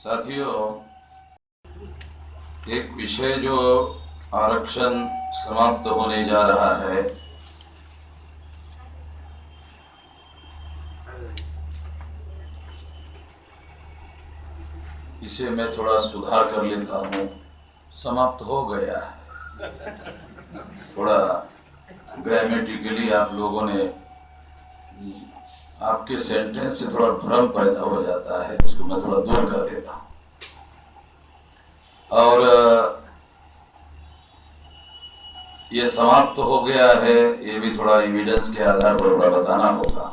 साथियों, एक विषय जो आरक्षण समाप्त होने जा रहा है, इसे मैं थोड़ा सुधार कर लेता हूँ। समाप्त हो गया है। थोड़ा ग्रामेटिकली आप लोगों ने, आपके सेंटेंस से थोड़ा भ्रम पैदा हो जाता है, उसको मैं थोड़ा दूर कर देता हूँ। और ये समाप्त हो गया है, ये भी थोड़ा एविडेंस के आधार पर थोड़ा बताना होगा।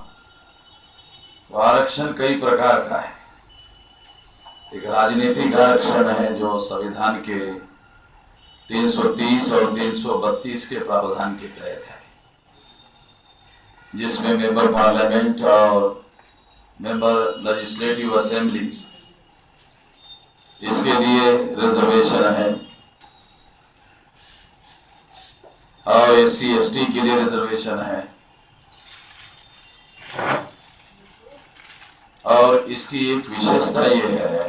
तो आरक्षण कई प्रकार का है। एक राजनीतिक आरक्षण है जो संविधान के 330 और 332 के प्रावधान के तहत है, जिसमें मेंबर पार्लियामेंट और मेंबर लेजिस्लेटिव असेंबली, इसके लिए रिजर्वेशन है, और SC ST के लिए रिजर्वेशन है। और इसकी एक विशेषता ये है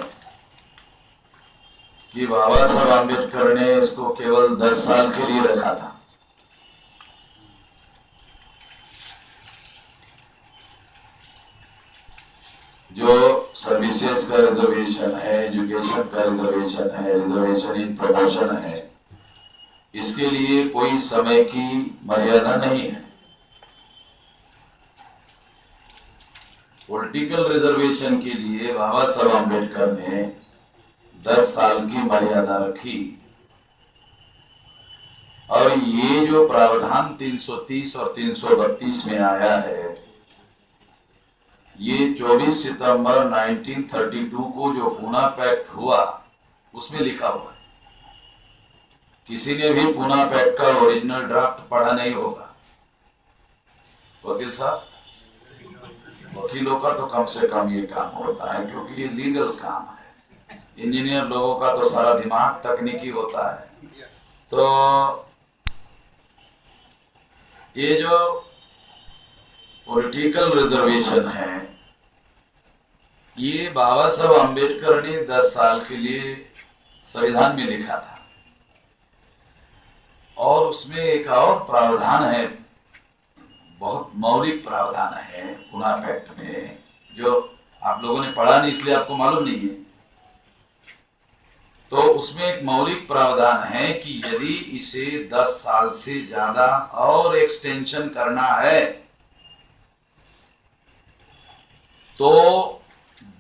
कि बाबा साहब आम्बेडकर ने इसको केवल 10 साल के लिए रखा था। जो सर्विसेज का रिजर्वेशन है, एजुकेशन का रिजर्वेशन है, रिजर्वेशन इन प्रमोशन है, इसके लिए कोई समय की मर्यादा नहीं है। पॉलिटिकल रिजर्वेशन के लिए बाबा साहब आम्बेडकर ने 10 साल की मर्यादा रखी। और ये जो प्रावधान 330 और 332 में आया है, ये 24 सितंबर 1932 को जो पूना पैक्ट हुआ, उसमें लिखा हुआ है। किसी ने भी पूना पैक्ट का ओरिजिनल ड्राफ्ट पढ़ा नहीं होगा। वकील साहब, वकीलों का तो कम से कम ये काम होता है, क्योंकि ये लीगल काम है। इंजीनियर लोगों का तो सारा दिमाग तकनीकी होता है। तो ये जो पॉलिटिकल रिजर्वेशन है, ये बाबा साहब आम्बेडकर ने 10 साल के लिए संविधान में लिखा था। और उसमें एक और प्रावधान है, बहुत मौलिक प्रावधान है पूना पैक्ट में, जो आप लोगों ने पढ़ा नहीं इसलिए आपको मालूम नहीं है। तो उसमें एक मौलिक प्रावधान है कि यदि इसे 10 साल से ज्यादा और एक्सटेंशन करना है, तो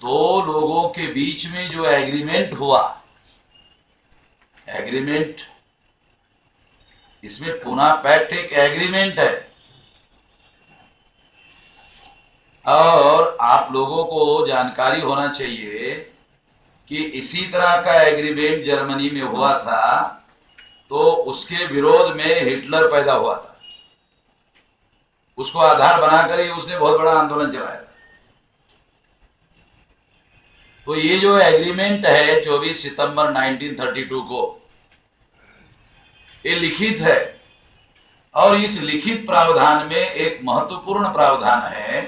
2 लोगों के बीच में जो एग्रीमेंट हुआ, एग्रीमेंट, इसमें पूना पैक्ट एक एग्रीमेंट है। और आप लोगों को जानकारी होना चाहिए कि इसी तरह का एग्रीमेंट जर्मनी में हुआ था, तो उसके विरोध में हिटलर पैदा हुआ था। उसको आधार बनाकर ही उसने बहुत बड़ा आंदोलन चलाया। तो ये जो एग्रीमेंट है 24 सितंबर 1932 को, ये लिखित है। और इस लिखित प्रावधान में एक महत्वपूर्ण प्रावधान है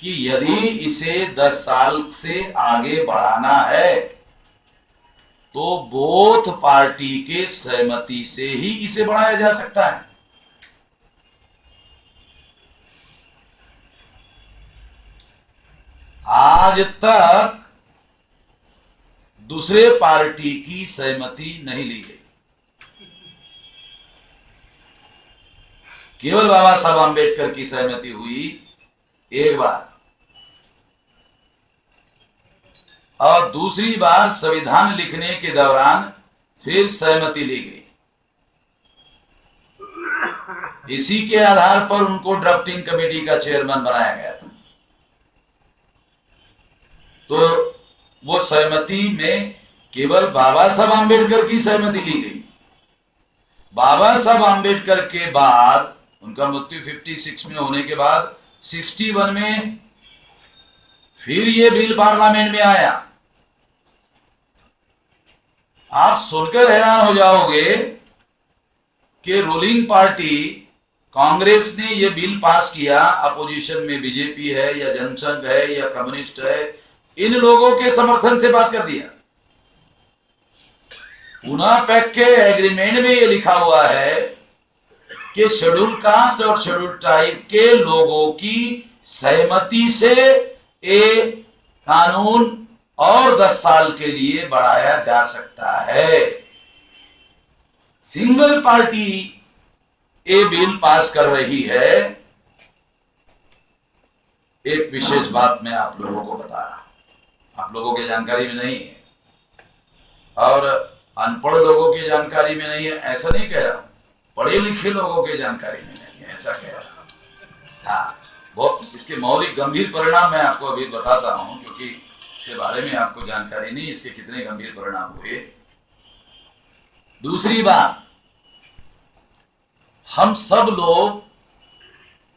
कि यदि इसे 10 साल से आगे बढ़ाना है, तो बोथ पार्टी के सहमति से ही इसे बढ़ाया जा सकता है। आज तक दूसरे पार्टी की सहमति नहीं ली गई, केवल बाबा साहब आम्बेडकर की सहमति हुई एक बार, और दूसरी बार संविधान लिखने के दौरान फिर सहमति ली गई। इसी के आधार पर उनको ड्राफ्टिंग कमेटी का चेयरमैन बनाया गया था। तो वो सहमति में केवल बाबा साहब आम्बेडकर की सहमति ली गई। बाबा साहब आम्बेडकर के बाद, उनका मृत्यु 56 में होने के बाद 61 में फिर ये बिल पार्लियामेंट में आया। आप सुनकर हैरान हो जाओगे कि रूलिंग पार्टी कांग्रेस ने यह बिल पास किया, अपोजिशन में बीजेपी है या जनसंघ है या कम्युनिस्ट है, इन लोगों के समर्थन से पास कर दिया। पूना पैक्ट के एग्रीमेंट में ये लिखा हुआ है कि शेड्यूल कास्ट और शेड्यूल ट्राइब के लोगों की सहमति से ये कानून और 10 साल के लिए बढ़ाया जा सकता है। सिंगल पार्टी ये बिल पास कर रही है। एक विशेष बात मैं आप लोगों को बता रहा हूं, आप लोगों की जानकारी में नहीं है और अनपढ़ लोगों की जानकारी में नहीं है, ऐसा नहीं कह रहा हूं, पढ़े लिखे लोगों की जानकारी में नहीं है, ऐसा कह रहा हूं। हाँ, वो इसके मौलिक गंभीर परिणाम मैं आपको अभी बताता हूं, क्योंकि इसके बारे में आपको जानकारी नहीं इसके कितने गंभीर परिणाम हुए। दूसरी बात, हम सब लोग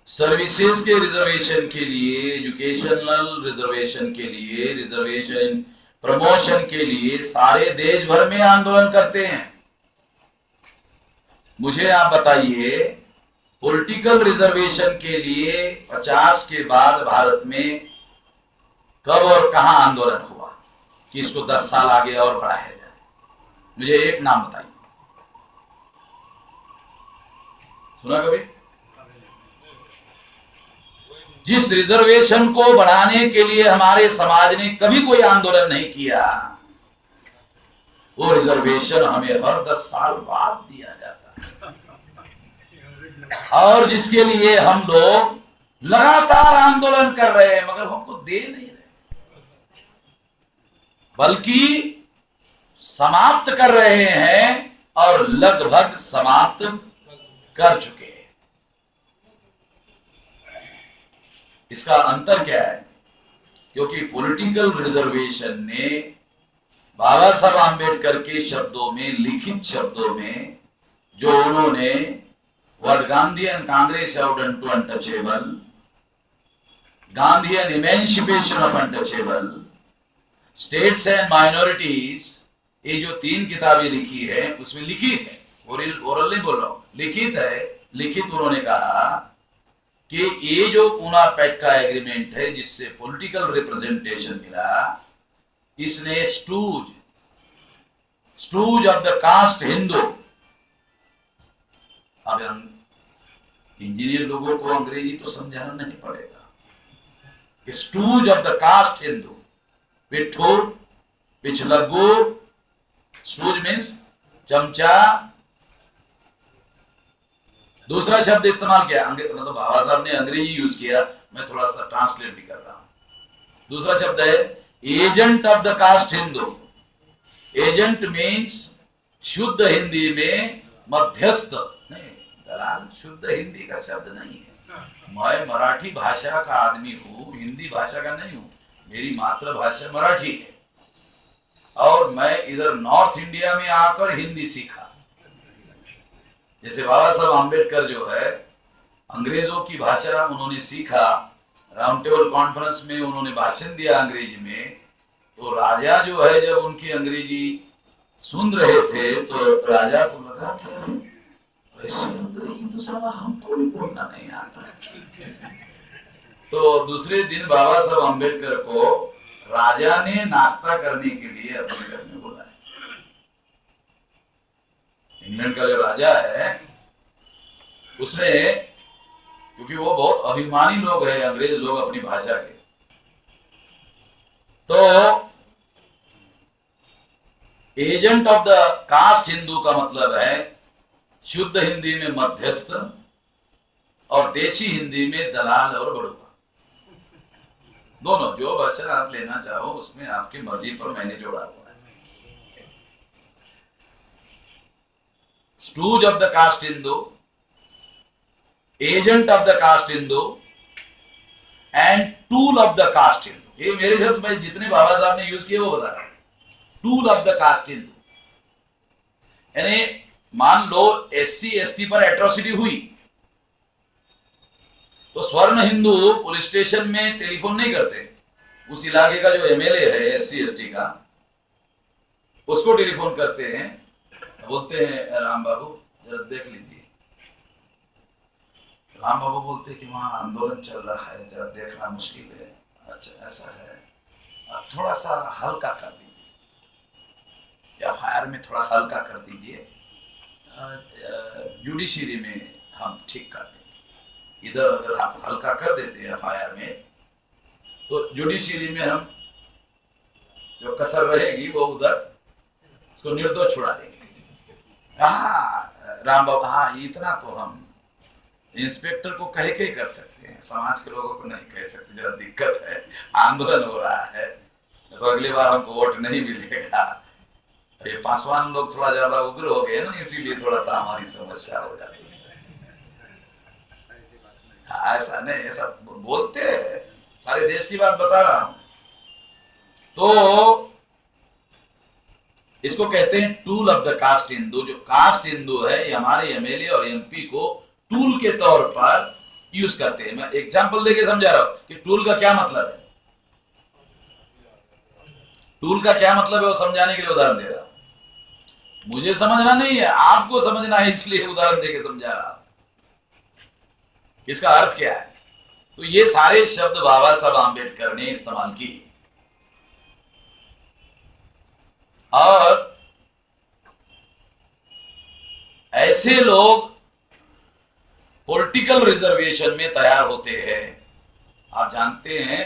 सर्विसेज के रिजर्वेशन के लिए, एजुकेशनल रिजर्वेशन के लिए, रिजर्वेशन प्रमोशन के लिए सारे देश भर में आंदोलन करते हैं। मुझे आप बताइए, पॉलिटिकल रिजर्वेशन के लिए 50 के बाद भारत में कब और कहां आंदोलन हुआ कि इसको 10 साल आगे और बढ़ाया जाए? मुझे एक नाम बताइए, सुना कभी? जिस रिजर्वेशन को बढ़ाने के लिए हमारे समाज ने कभी कोई आंदोलन नहीं किया, वो रिजर्वेशन हमें हर 10 साल बाद दिया जाता है, और जिसके लिए हम लोग लगातार आंदोलन कर रहे हैं मगर हमको दे नहीं रहे, बल्कि समाप्त कर रहे हैं और लगभग समाप्त कर चुके हैं। इसका अंतर क्या है? क्योंकि पॉलिटिकल रिजर्वेशन ने बाबा साहब आम्बेडकर के शब्दों में, लिखित शब्दों में, जो उन्होंने what Gandhian Congress have done to untouchable, Gandhian emancipation of untouchable, states and minorities, ये जो 3 किताबें लिखी है उसमें लिखित है, ओरल नहीं बोल रहा हूं, लिखित है। लिखित उन्होंने कहा कि ये जो पूना पैक्ट का एग्रीमेंट है जिससे पॉलिटिकल रिप्रेजेंटेशन मिला, इसने stooge of the caste Hindu, अब इंजीनियर लोगों को अंग्रेजी तो समझाना नहीं पड़ेगा कि stooge of the caste Hindu, पिट्ठू, पिछलग्गू, स्टूज मीन्स चमचा, दूसरा शब्द इस्तेमाल किया, मतलब बाबा साहब ने अंग्रेजी यूज किया, मैं थोड़ा सा ट्रांसलेट भी कर रहा हूं। दूसरा शब्द है agent of the caste Hindu. Agent means शुद्ध हिंदी में मध्यस्थ, नहीं दलाल, शुद्ध हिंदी का शब्द नहीं है। मैं मराठी भाषा का आदमी हूं, हिंदी भाषा का नहीं हूं, मेरी मातृभाषा मराठी है और मैं इधर नॉर्थ इंडिया में आकर हिंदी सीखा। जैसे बाबा साहब आम्बेडकर जो है अंग्रेजों की भाषा उन्होंने सीखा, राउंड टेबल कॉन्फ्रेंस में उन्होंने भाषण दिया अंग्रेजी में, तो राजा जो है जब उनकी अंग्रेजी सुन रहे थे तो राजा को लगा कि ऐसी अंग्रेजी तो साला हमको भी बोलना नहीं आता। तो दूसरे दिन बाबा साहब आम्बेडकर को राजा ने नाश्ता करने के लिए अपने घर में बुलाया। इंग्लैंड का जो राजा है उसने, क्योंकि वो बहुत अभिमानी लोग हैं अंग्रेज लोग अपनी भाषा के, तो agent of the caste Hindu का मतलब है शुद्ध हिंदी में मध्यस्थ और देशी हिंदी में दलाल और बड़ुआ, दोनों जो भाषा आप लेना चाहो उसमें आपकी मर्जी पर मैंने जोड़ा हुआ है। Stooges of the caste Hindu, agent of the caste Hindu and tool of the caste Hindu. ये मेरे शब्द में जितने बाबा साहब ने यूज किए वो बता रहा हूं। Tool of the caste Hindu यानी मान लो SC ST पर एट्रोसिटी हुई तो स्वर्ण हिंदू पुलिस स्टेशन में टेलीफोन नहीं करते, उस इलाके का जो MLA है SC ST का उसको टेलीफोन करते हैं, बोलते हैं राम बाबू जरा देख लीजिए। राम बाबू बोलते हैं कि वहां आंदोलन चल रहा है, जरा देखना मुश्किल है। अच्छा ऐसा है, थोड़ा सा हल्का कर दीजिए। एफआईआर में थोड़ा हल्का कर दीजिए, जुडिशरी में हम ठीक कर देंगे। इधर अगर आप हल्का कर देते हैं एफआईआर में, तो जुडिशरी में हम जो कसर रहेगी वो उधर इसको निर्दोष छुड़ा देंगे। हाँ राम बाबू, हाँ इतना तो हम इंस्पेक्टर को कह के कर सकते हैं, समाज के लोगों को नहीं कह सकते। जरा दिक्कत है, आंदोलन हो रहा है, तो अगली बार हमको वोट नहीं मिलेगा। ये पासवान लोग थोड़ा ज्यादा उग्र हो गए ना, इसीलिए थोड़ा सा हमारी समस्या हो जाती है। ऐसा नहीं, ऐसा बोलते हैं, सारे देश की बात बता रहा हूं। तो इसको कहते हैं tool of the caste Hindu. जो कास्ट हिंदू है, ये हमारे एमएलए और एमपी को टूल के तौर पर यूज करते हैं। मैं एग्जांपल देके समझा रहा हूं कि टूल का क्या मतलब है। टूल का क्या मतलब है वो समझाने के लिए उदाहरण दे रहा हूं। मुझे समझना नहीं है, आपको समझना है, इसलिए उदाहरण देके समझा रहा हूं इसका अर्थ क्या है। तो ये सारे शब्द बाबा साहब आंबेडकर ने इस्तेमाल की, और ऐसे लोग पॉलिटिकल रिजर्वेशन में तैयार होते हैं। आप जानते हैं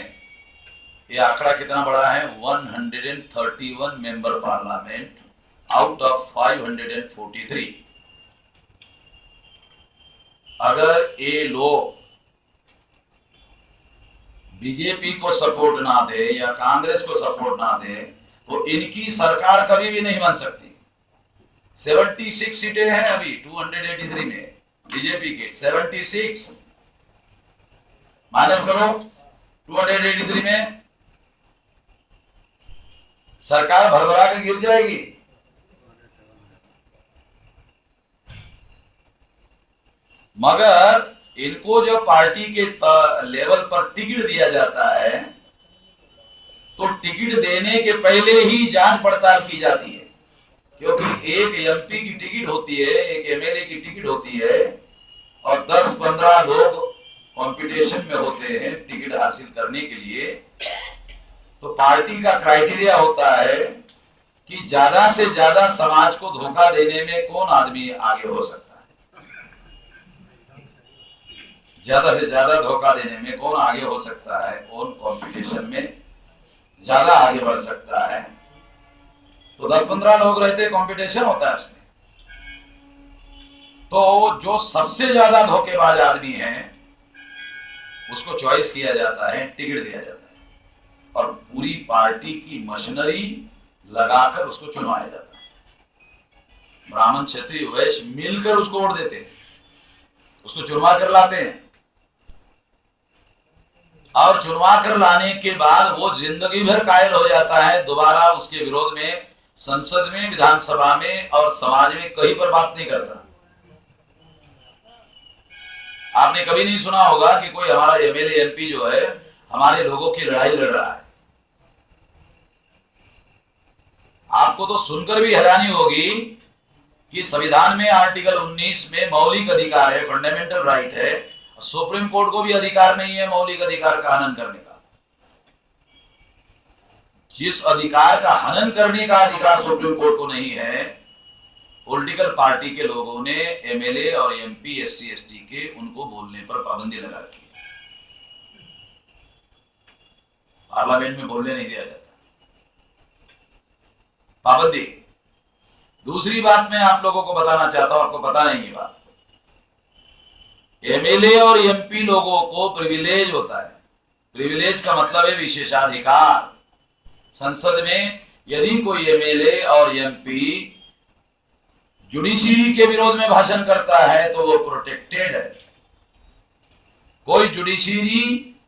ये आंकड़ा कितना बड़ा है, 131 मेंबर पार्लियामेंट आउट ऑफ 543। अगर ये लोग बीजेपी को सपोर्ट ना दे या कांग्रेस को सपोर्ट ना दे, तो इनकी सरकार कभी भी नहीं बन सकती। 76 सीटें हैं अभी 283 में, बीजेपी के 76 माइनस करो 283 में, सरकार भरभरा के गिर जाएगी। मगर इनको जो पार्टी के लेवल पर टिकट दिया जाता है, तो टिकट देने के पहले ही जांच पड़ताल की जाती है, क्योंकि एक एमपी की टिकट होती है, एक एमएलए की टिकट होती है, और 10-15 लोग कंपटीशन में होते हैं टिकट हासिल करने के लिए। तो पार्टी का क्राइटेरिया होता है कि ज्यादा से ज्यादा समाज को धोखा देने में कौन आदमी आगे हो सकता है, ज्यादा से ज्यादा धोखा देने में कौन आगे हो सकता है, कौन कंपटीशन में ज्यादा आगे बढ़ सकता है। तो 10-15 लोग रहते, कंपटीशन होता है उसमें। तो जो सबसे ज्यादा धोखेबाज आदमी है उसको चॉइस किया जाता है, टिकट दिया जाता है, और पूरी पार्टी की मशीनरी लगाकर उसको चुनवाया जाता है। ब्राह्मण क्षत्रिय वैश्य मिलकर उसको वोट देते हैं, उसको चुनवा कर लाते हैं, और चुनवा कर लाने के बाद वो जिंदगी भर कायल हो जाता है। दोबारा उसके विरोध में संसद में, विधानसभा में और समाज में कहीं पर बात नहीं करता। आपने कभी नहीं सुना होगा कि कोई हमारा एमएलए एमपी जो है हमारे लोगों की लड़ाई लड़ रहा है। आपको तो सुनकर भी हैरानी होगी कि संविधान में आर्टिकल 19 में मौलिक अधिकार है, फंडामेंटल राइट है। सुप्रीम कोर्ट को भी अधिकार नहीं है मौलिक अधिकार का हनन करने का। जिस अधिकार का हनन करने का अधिकार सुप्रीम कोर्ट को नहीं है, पॉलिटिकल पार्टी के लोगों ने एमएलए और एमपी, एससी एसटी के, उनको बोलने पर पाबंदी लगा रखी है। पार्लियामेंट में बोलने नहीं दिया जाता, पाबंदी। दूसरी बात मैं आप लोगों को बताना चाहता हूं, आपको पता नहीं है बात, एमएलए और एमपी लोगों को प्रिविलेज होता है। प्रिविलेज का मतलब है विशेषाधिकार। संसद में यदि कोई एमएलए और एमपी जुडिशरी के विरोध में भाषण करता है तो वो प्रोटेक्टेड है। कोई जुडिशरी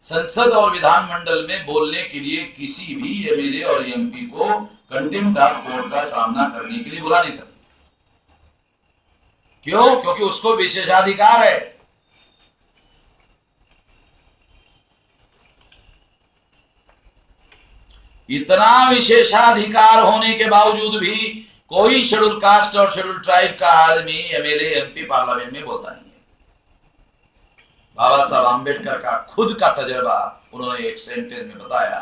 संसद और विधानमंडल में बोलने के लिए किसी भी एमएलए और एमपी को कंटेम्प्ट ऑफ कोर्ट का सामना करने के लिए बुला नहीं सकती। क्यों? क्योंकि उसको विशेषाधिकार है। इतना विशेषाधिकार होने के बावजूद भी कोई शेड्यूल कास्ट और शेड्यूल ट्राइब का आदमी एमएलए एमपी पार्लियामेंट में बोलता नहीं है। बाबा साहब आंबेडकर का खुद का तजर्बा उन्होंने एक सेंटेंस में बताया,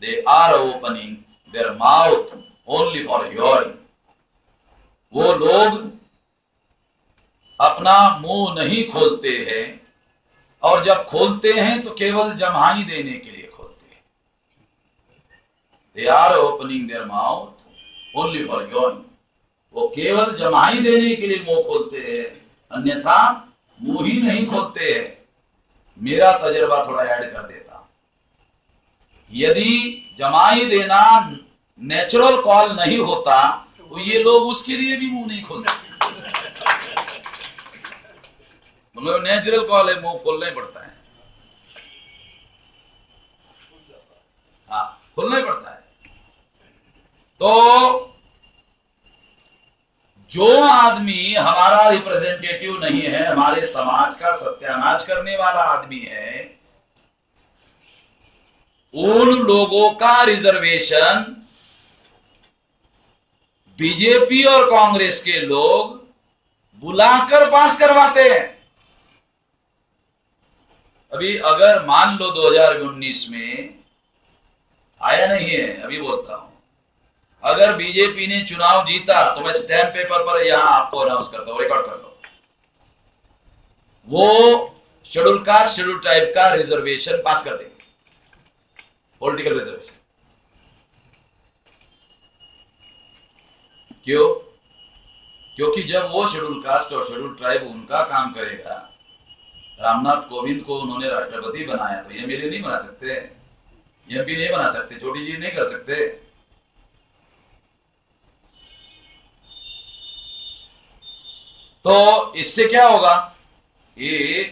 they are opening their mouth only for your. वो लोग अपना मुंह नहीं खोलते हैं, और जब खोलते हैं तो केवल जम्हाई देने के लिए खोलते हैं। They are opening their mouth only for yawning. वो केवल जम्हाई देने के लिए मुंह खोलते हैं, अन्यथा मुंह ही नहीं खोलते हैं। मेरा तजर्बा थोड़ा ऐड कर देता, यदि जमाई देना नेचुरल कॉल नहीं होता तो ये लोग उसके लिए भी मुंह नहीं खोलते। मतलब नेचुरल कॉल है, मुंह खोलना ही पड़ता है। हाँ, खोलना ही पड़ता है। तो जो आदमी हमारा रिप्रेजेंटेटिव नहीं है, हमारे समाज का सत्यानाश करने वाला आदमी है, उन लोगों का रिजर्वेशन बीजेपी और कांग्रेस के लोग बुलाकर पास करवाते हैं। अभी अगर मान लो 2019 में आया नहीं है, अभी बोलता हूं, अगर बीजेपी ने चुनाव जीता तो मैं स्टैम्प पेपर पर यहां आपको अनाउंस करता हूं, रिकॉर्ड करता हूं, वो शेड्यूल कास्ट शेड्यूल ट्राइब का रिजर्वेशन पास कर देंगे, पॉलिटिकल रिजर्वेशन। क्यों? क्योंकि जब वो शेड्यूल कास्ट और शेड्यूल ट्राइब उनका काम करेगा, रामनाथ कोविंद को उन्होंने राष्ट्रपति बनाया तो एमएलए नहीं बना सकते, एमपी नहीं बना सकते, छोटी जी नहीं कर सकते। तो इससे क्या होगा, ये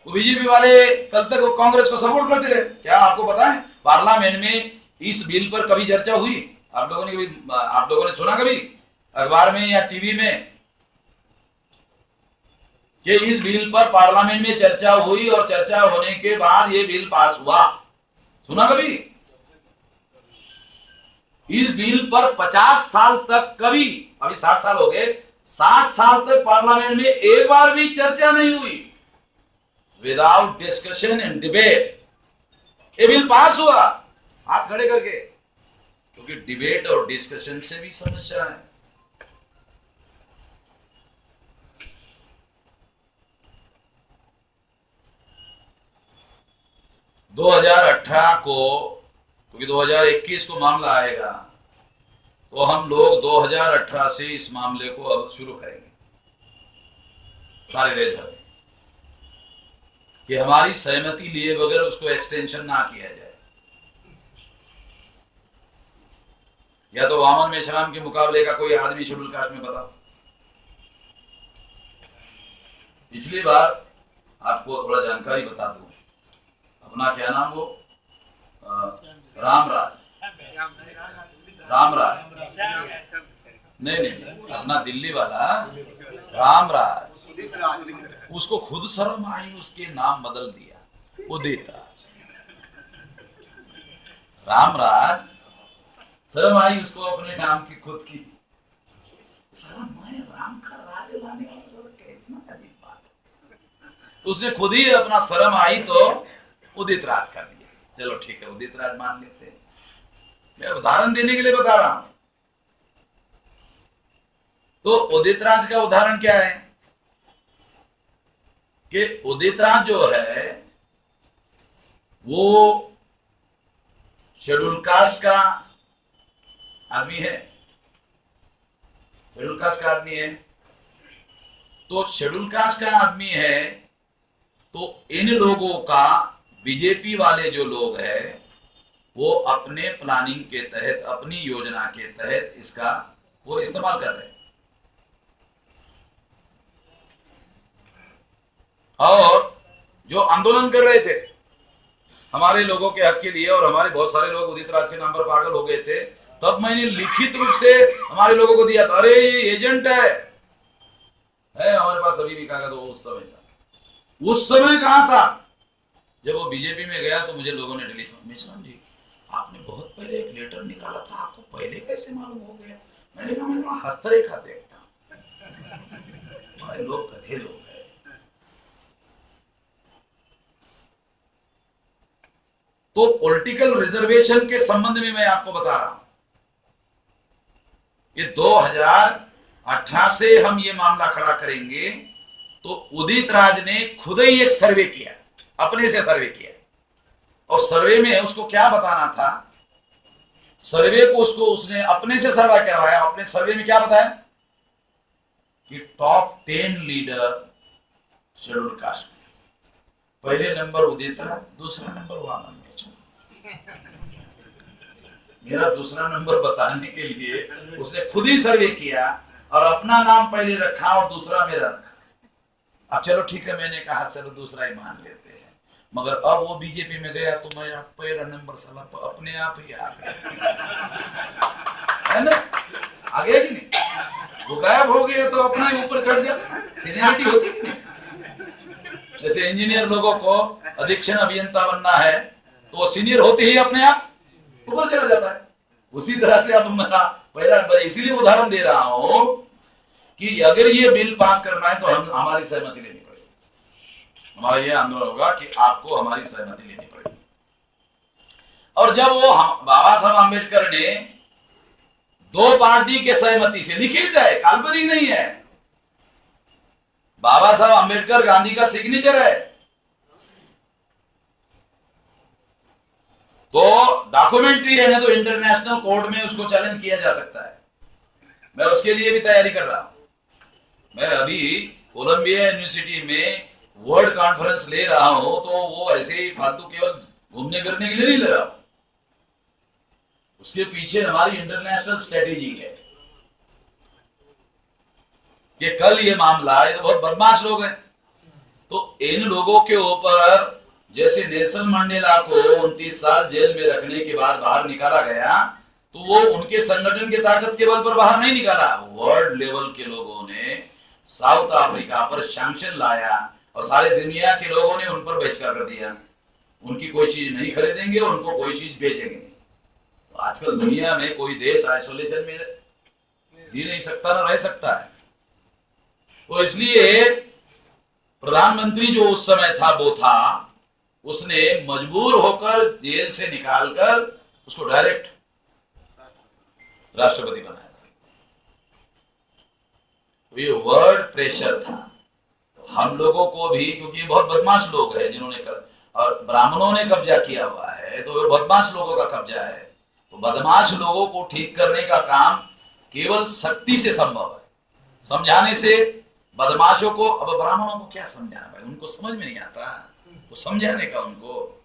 बीजेपी वाले कल तक कांग्रेस को सपोर्ट करते रहे। क्या आपको पता है पार्लियामेंट में इस बिल पर कभी चर्चा हुई? आप लोगों ने सुना कभी अखबार में या टीवी में कि इस बिल पर पार्लियामेंट में चर्चा हुई और चर्चा होने के बाद ये बिल पास हुआ? सुना कभी? इस बिल पर 50 साल तक कभी, अभी 60 साल हो गए, 60 साल तक पार्लियामेंट में एक बार भी चर्चा नहीं हुई। विदाउट डिस्कशन एंड डिबेट ये बिल पास हुआ, हाथ खड़े करके। क्योंकि डिबेट और डिस्कशन से भी समस्या है। दो 2018 को, क्योंकि 2021 को मामला आएगा, तो हम लोग 2018 से इस मामले को अब शुरू करेंगे सारे देश भर में, कि हमारी सहमति लिए बगैर उसको एक्सटेंशन ना किया जाए। या तो वामन मेश्राम के मुकाबले का कोई आदमी शेड्यूल कास्ट में बताओ। पिछली बार आपको थोड़ा जानकारी बता दूं, अपना क्या नाम वो रामराज नहीं, अपना दिल्ली वाला रामराज, उसको खुद शर्म आई, उसके नाम बदल दिया उदित राज। रामराज शर्म आई उसको अपने नाम की, खुद की शर्म आई। राम का राज लाने का इतना अजीब बात है। उसने खुद ही अपना शर्म आई तो उदित राज कर दिया। चलो ठीक है, उदित राज मान लेते हैं। मैं उदाहरण देने के लिए बता रहा हूं। तो उदित राज का उदाहरण क्या है कि उदित राज जो है वो शेड्यूल कास्ट का आदमी है, शेड्यूल कास्ट का आदमी है। तो शेड्यूल कास्ट का आदमी है तो इन लोगों का बीजेपी वाले जो लोग हैं वो अपने प्लानिंग के तहत, अपनी योजना के तहत इसका वो इस्तेमाल कर रहे हैं। और जो आंदोलन कर रहे थे हमारे लोगों के हक के लिए, और हमारे बहुत सारे लोग उदित राज के नाम पर पागल हो गए थे, तब मैंने लिखित रूप से हमारे लोगों को दिया था, अरे ये एजेंट है हमारे पास अभी भी कागज। उस समय कहा था जब वो बीजेपी में गया तो मुझे लोगों ने टेलीफोन, मेश्राम जी आपने बहुत पहले एक लेटर निकाला था, आपको पहले कैसे मालूम हो गया? मैंने कहा मैं हस्तरेखा देखता हूं। भाई लोग गधे लोग हैं। तो पॉलिटिकल रिजर्वेशन के संबंध में मैं आपको बता रहा हूं, ये 18 से हम ये मामला खड़ा करेंगे, तो उदित राज ने खुद ही एक सर्वे किया, अपने से सर्वे किया, और सर्वे में उसको क्या बताना था, सर्वे को उसने अपने से सर्वे करवाया। अपने सर्वे में क्या बताया कि टॉप 10 लीडर शेड्यूल कास्ट, पहले नंबर उदित राज, दूसरा नंबर वामन मेचम। मेरा दूसरा नंबर बताने के लिए उसने खुद ही सर्वे किया और अपना नाम पहले रखा और दूसरा मेरा रखा। अब चलो ठीक है, मैंने कहा चलो दूसरा ही मान लेते हैं, मगर अब वो बीजेपी में गया तो मैं पहला नंबर साला अपने आप ही आ गया, है ना, आ गया कि नहीं? वो गायब हो गया तो अपना ही ऊपर चढ़ जाता, सीनियरिटी होती कि नहीं? जैसे इंजीनियर लोगों को अधीक्षण अभियंता बनना है तो वो सीनियर होते ही अपने आप ऊपर चला जाता है। उसी तरह से अब मैं पहला इसीलिए उदाहरण दे रहा हूं कि अगर ये बिल पास करना है तो हमारी सहमति लेनी पड़ेगी। हमारा ये आंदोलन होगा कि आपको हमारी सहमति लेनी पड़ेगी। और जब वो बाबा साहब आम्बेडकर ने 2 पार्टी के सहमति से, लिखित है, काल्पनिक नहीं है, बाबा साहब आम्बेडकर गांधी का सिग्नेचर है, तो डॉक्यूमेंट्री है ना, तो इंटरनेशनल कोर्ट में उसको चैलेंज किया जा सकता है। मैं उसके लिए भी तैयारी कर रहा हूं। मैं अभी कोलंबिया यूनिवर्सिटी में वर्ल्ड कॉन्फ्रेंस ले रहा हूं, तो वो ऐसे ही फालतू केवल घूमने फिरने के लिए नहीं ले रहा हूं, उसके पीछे हमारी इंटरनेशनल स्ट्रेटेजी है कि कल ये मामला, ये तो बहुत बदमाश लोग हैं, तो इन लोगों के ऊपर, जैसे नेल्सन मंडेला को 29 साल जेल में रखने के बाद बाहर निकाला गया, तो वो उनके संगठन के ताकत के बल पर बाहर नहीं निकाला, वर्ल्ड लेवल के लोगों ने साउथ अफ्रीका पर सैंक्शन लाया और सारे दुनिया के लोगों ने उन पर बहिष्कार कर दिया। उनकी कोई चीज नहीं खरीदेंगे और उनको कोई चीज भेजेंगे। तो आजकल दुनिया में कोई देश आइसोलेशन में जी नहीं सकता, ना रह सकता है। तो इसलिए प्रधानमंत्री जो उस समय था वो था, उसने मजबूर होकर जेल से निकालकर उसको डायरेक्ट राष्ट्रपति बनाया था। तो ये वर्ड प्रेशर था। हम लोगों को भी, क्योंकि ये बहुत बदमाश लोग हैं जिन्होंने और ब्राह्मणों ने कब्जा किया हुआ है, तो ये बदमाश लोगों का कब्जा है। तो बदमाश लोगों को ठीक करने का काम केवल शक्ति से संभव है, समझाने से। बदमाशों को, अब ब्राह्मणों को क्या समझाना भाई, उनको समझ में नहीं आता, तो समझाने का उनको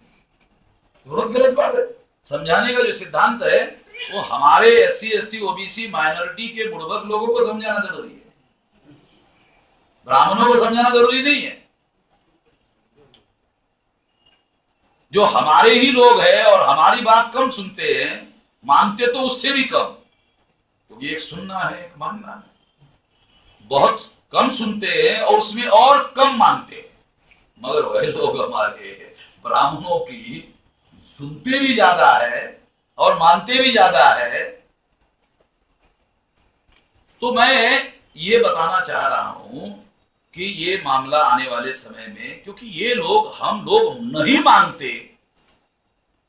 बहुत गलत बात है। समझाने का जो सिद्धांत है वो हमारे SC ST OBC माइनॉरिटी के बुड़बक लोगों को समझाना जरूरी है, ब्राह्मणों को समझाना जरूरी नहीं है। जो हमारे ही लोग हैं और हमारी बात कम सुनते हैं, मानते तो उससे भी कम, क्योंकि एक सुनना है एक मानना है। बहुत कम सुनते हैं और उसमें और कम मानते हैं, मगर वह लोग हमारे ब्राह्मणों की सुनते भी ज्यादा है और मानते भी ज्यादा है। तो मैं ये बताना चाह रहा हूं कि ये मामला आने वाले समय में, क्योंकि ये लोग, हम लोग नहीं मानते,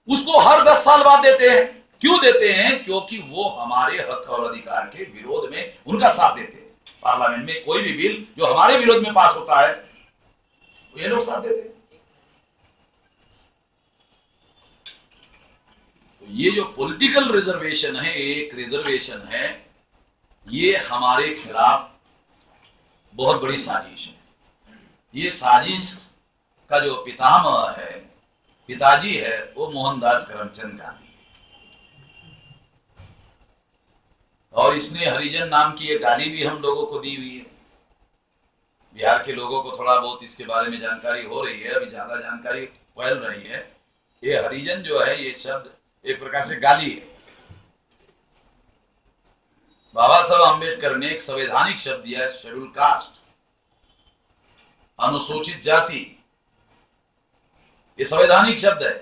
उसको हर 10 साल बाद देते हैं। क्यों देते हैं? क्योंकि वो हमारे हक और अधिकार के विरोध में उनका साथ देते हैं। पार्लियामेंट में कोई भी बिल जो हमारे विरोध में पास होता है, ये लोग साथ देते हैं। तो ये जो पॉलिटिकल रिजर्वेशन है, एक रिजर्वेशन है, ये हमारे खिलाफ बहुत बड़ी साजिश है। ये साजिश का जो पितामह है, पिताजी है, वो मोहनदास करमचंद गांधी है। और इसने हरिजन नाम की एक गाली भी हम लोगों को दी हुई है। बिहार के लोगों को थोड़ा बहुत इसके बारे में जानकारी हो रही है, अभी ज्यादा जानकारी फैल रही है। ये हरिजन जो है, ये शब्द एक प्रकार से गाली है। बाबा साहब आम्बेडकर ने एक संवैधानिक शब्द दिया है, शेड्यूल कास्ट, अनुसूचित जाति। ये संवैधानिक शब्द है।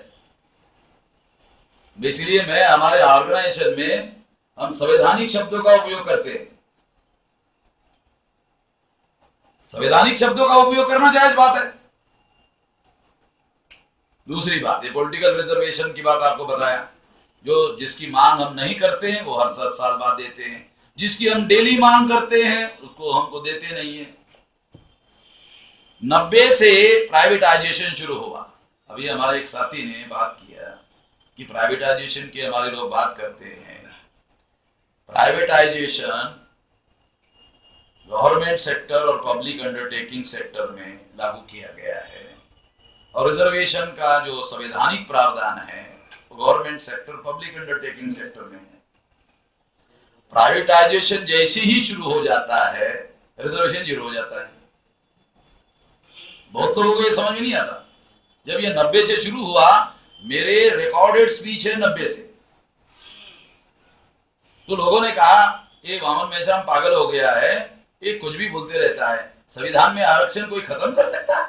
इसलिए मैं, हमारे ऑर्गेनाइजेशन में हम संवैधानिक शब्दों का उपयोग करते हैं। संवैधानिक शब्दों का उपयोग करना जायज बात है। दूसरी बात, ये पॉलिटिकल रिजर्वेशन की बात आपको बताया, जो जिसकी मांग हम नहीं करते हैं वो हर 7 साल बाद देते हैं। जिसकी हम डेली मांग करते हैं उसको हमको देते नहीं है। 90 से प्राइवेटाइजेशन शुरू हुआ। अभी हमारे एक साथी ने बात किया कि प्राइवेटाइजेशन की हमारे लोग बात करते हैं। प्राइवेटाइजेशन गवर्नमेंट सेक्टर और पब्लिक अंडरटेकिंग सेक्टर में लागू किया गया है, और रिजर्वेशन का जो संवैधानिक प्रावधान है वो government sector public undertaking sector में है। प्राइवेटाइजेशन जैसे ही शुरू हो जाता है रिजर्वेशन जीरो हो जाता है। बहुत लोगों को ये समझ में नहीं आता। जब ये 90 से शुरू हुआ, मेरे रिकॉर्डेड स्पीच है 90 से, तो लोगों ने कहा ये वामन मेश्राम पागल हो गया है, ये कुछ भी बोलते रहता है, संविधान में आरक्षण कोई खत्म कर सकता है?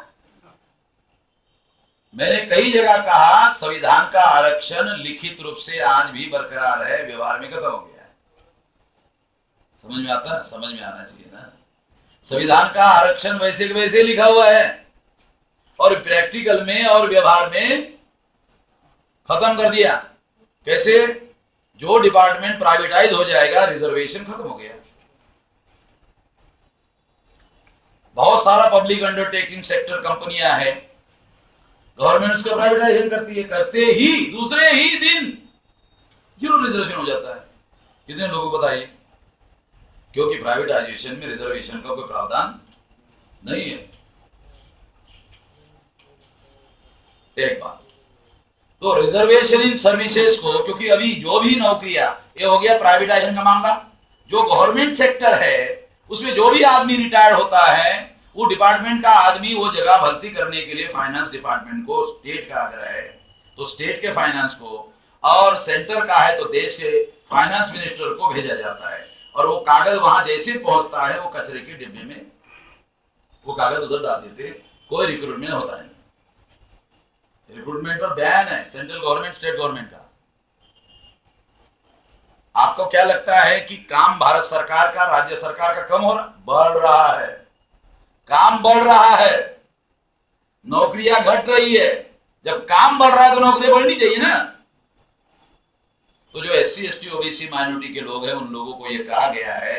मैंने कई जगह कहा संविधान का आरक्षण लिखित रूप से आज भी बरकरार है, व्यवहार में खत्म हो गया है। समझ में आता है? समझ में आना चाहिए ना। संविधान का आरक्षण वैसे के वैसे लिखा हुआ है और प्रैक्टिकल में और व्यवहार में खत्म कर दिया। कैसे? जो डिपार्टमेंट प्राइवेटाइज हो जाएगा रिजर्वेशन खत्म हो गया। बहुत सारा पब्लिक अंडरटेकिंग सेक्टर कंपनियां हैं, गवर्नमेंट उसका प्राइवेटाइजेशन करती है, करते ही दूसरे ही दिन जीरो रिजर्वेशन हो जाता है। कितने लोगों को बताइए? क्योंकि प्राइवेटाइजेशन में रिजर्वेशन का कोई प्रावधान नहीं है। एक बात तो रिजर्वेशन इन सर्विसेज को, क्योंकि अभी जो भी नौकरियां, ये हो गया प्राइवेटाइजेशन का मामला। जो गवर्नमेंट सेक्टर है उसमें जो भी आदमी रिटायर्ड होता है, वो डिपार्टमेंट का आदमी वो जगह भर्ती करने के लिए फाइनेंस डिपार्टमेंट को, स्टेट का अगर है तो स्टेट के फाइनेंस को, और सेंटर का है तो देश के फाइनेंस मिनिस्टर को भेजा जाता है। और वो कागज वहां जैसे पहुंचता है वो कचरे के डिब्बे में वो कागज उधर डाल देते। कोई रिक्रूटमेंट होता नहीं। रिक्रूटमेंट पर बैन है सेंट्रल गवर्नमेंट स्टेट गवर्नमेंट का। आपको क्या लगता है कि काम भारत सरकार का, राज्य सरकार का कम हो रहा? बढ़ रहा है। काम बढ़ रहा है, नौकरियां घट रही है। जब काम बढ़ रहा है तो नौकरियां बढ़नी चाहिए ना। तो जो SC ST OBC माइनॉरिटी के लोग हैं उन लोगों को यह कहा गया है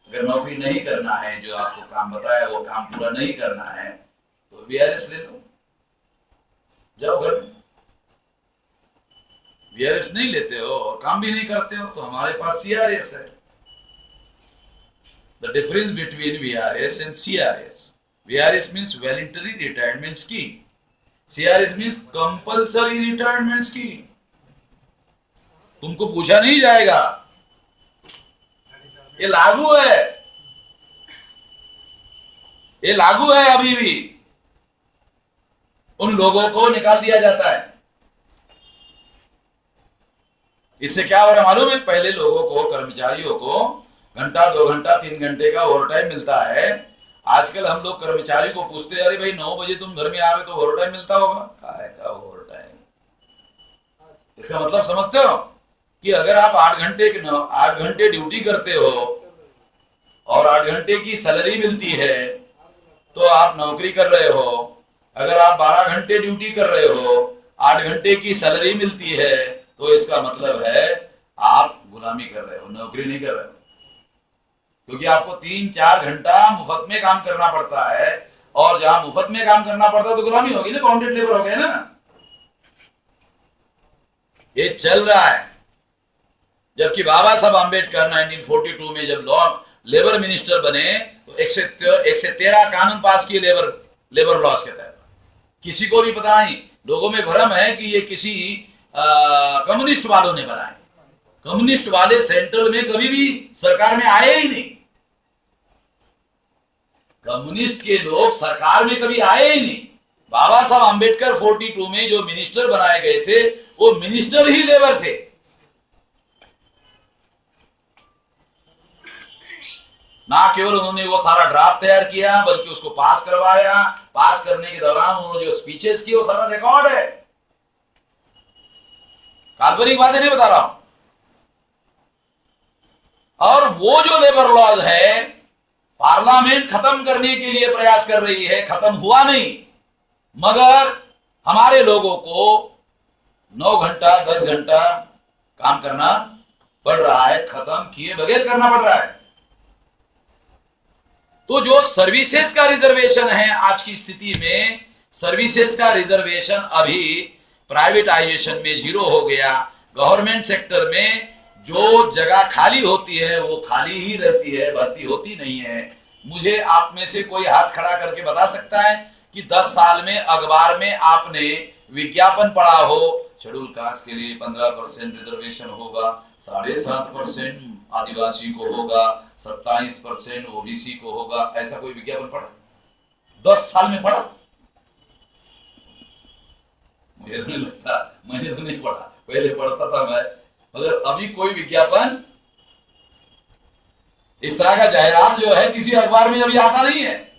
अगर नौकरी नहीं करना है, जो आपको काम बताया वो काम पूरा नहीं करना है तो VRS ले लो, जाओ घर में। VRS नहीं लेते हो और काम भी नहीं करते हो तो हमारे पास CRS है। The difference between VRS and CRS. VRS means voluntary retirement scheme. CRS means compulsory retirement scheme. तुमको पूछा नहीं जाएगा, ये लागू है, ये लागू है। अभी भी उन लोगों को निकाल दिया जाता है। इससे क्या हो रहा है मालूम है? पहले लोगों को, कर्मचारियों को घंटा 2 घंटा 3 घंटे का ओवर टाइम मिलता है। आजकल हम लोग कर्मचारी को पूछते हैं, अरे भाई 9 बजे तुम घर में आ रहे तो ओवर टाइम मिलता होगा? काय का ओवर टाइम? इसका मतलब समझते हो कि अगर आप 8 घंटे ड्यूटी करते हो और 8 घंटे की सैलरी मिलती है तो आप नौकरी कर रहे हो। अगर आप 12 घंटे ड्यूटी कर रहे हो, 8 घंटे की सैलरी मिलती है, तो इसका मतलब है आप गुलामी कर रहे हो, नौकरी नहीं कर रहे हो। क्योंकि आपको 3-4 घंटा मुफ्त में काम करना पड़ता है, और जहां मुफ्त में काम करना पड़ता है तो गुलामी होगी ना, बाउंडेड लेबर हो गया ना। ये चल रहा है। जबकि बाबा साहब आम्बेडकर 1942 में जब लेबर मिनिस्टर बने तो 113 कानून पास किए लेबर लॉस के तहत। किसी को भी पता नहीं, लोगों में भ्रम है कि ये किसी कम्युनिस्ट वालों ने बनाए। कम्युनिस्ट वाले सेंट्रल में कभी भी सरकार में आए ही नहीं। कम्युनिस्ट के लोग सरकार में कभी आए ही नहीं। बाबा साहब आम्बेडकर 42 में जो मिनिस्टर बनाए गए थे वो मिनिस्टर ही लेबर थे। ना केवल उन्होंने वो सारा ड्राफ्ट तैयार किया बल्कि उसको पास करवाया। पास करने के दौरान उन्होंने जो स्पीचेस किए वो सारा रिकॉर्ड है। काल्पनिक बातें नहीं बता रहा हूं। और वो जो लेबर लॉज है पार्लियामेंट खत्म करने के लिए प्रयास कर रही है, खत्म हुआ नहीं। मगर हमारे लोगों को 9 घंटा 10 घंटा काम करना पड़ रहा है, खत्म किए बगैर करना पड़ रहा है। तो जो सर्विसेज का रिजर्वेशन है आज की स्थिति में, सर्विसेज का रिजर्वेशन अभी प्राइवेटाइजेशन में 0 हो गया। गवर्नमेंट सेक्टर में जो जगह खाली होती है वो खाली ही रहती है, भर्ती होती नहीं है। मुझे आप में से कोई हाथ खड़ा करके बता सकता है कि 10 साल में अखबार में आपने विज्ञापन पढ़ा हो शेड्यूल कास्ट के लिए 15% रिजर्वेशन होगा, 7.5% आदिवासी को होगा, 27% ओबीसी को होगा, ऐसा कोई विज्ञापन पढ़ा 10 साल में पढ़ा? मुझे तो नहीं लगता, मैंने तो नहीं पढ़ा, पहले पढ़ता था मैं, मगर अभी कोई विज्ञापन इस तरह का जाहिरात जो है किसी अखबार में अभी आता नहीं है।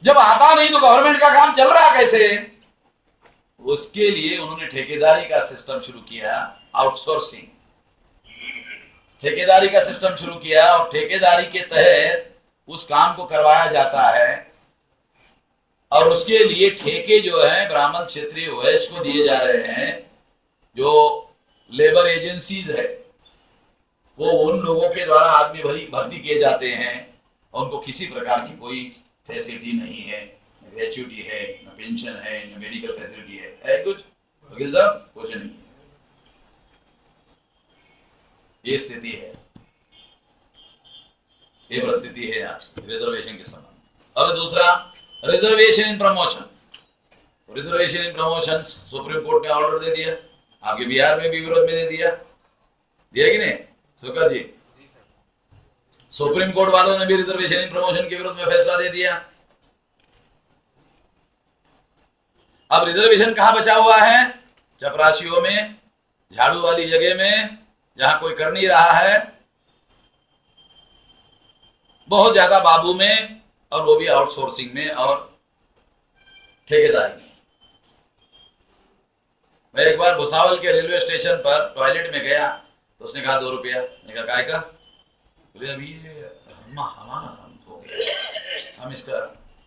जब आता नहीं तो गवर्नमेंट का काम चल रहा कैसे? उसके लिए उन्होंने ठेकेदारी का सिस्टम शुरू किया, आउटसोर्सिंग, ठेकेदारी का सिस्टम शुरू किया और ठेकेदारी के तहत उस काम को करवाया जाता है और उसके लिए ठेके जो है ब्राह्मण क्षेत्रीय ओएच को दिए जा रहे हैं। जो लेबर एजेंसीज है वो उन लोगों के द्वारा आदमी भर्ती किए जाते हैं और उनको किसी प्रकार की कोई फैसिलिटी नहीं है, न ग्रेच्युटी है, न पेंशन है, न मेडिकल फैसिलिटी है कुछ वकील साहब कुछ नहीं है। ये स्थिति है, ये परिस्थिति है आज रिजर्वेशन के संबंध। अब दूसरा, reservation in promotion. Reservation in promotion supreme court ने ऑर्डर दे दिया, आपके बिहार में भी विरोध में दे दिया कि नहीं सुकर जी? सुप्रीम कोर्ट वालों ने भी रिजर्वेशन इन प्रमोशन के विरोध में फैसला दे दिया। अब रिजर्वेशन कहां बचा हुआ है? चपरासियों में, झाड़ू वाली जगह में, जहां कोई कर नहीं रहा है, बहुत ज्यादा बाबू में, और वो भी आउटसोर्सिंग में और ठेकेदारी में। मैं एक बार भुसावल के रेलवे स्टेशन पर टॉयलेट में गया तो उसने कहा 2 रुपया। मैंने कहा काय का? बोले अभी ये हमारा हो गया, हम इसका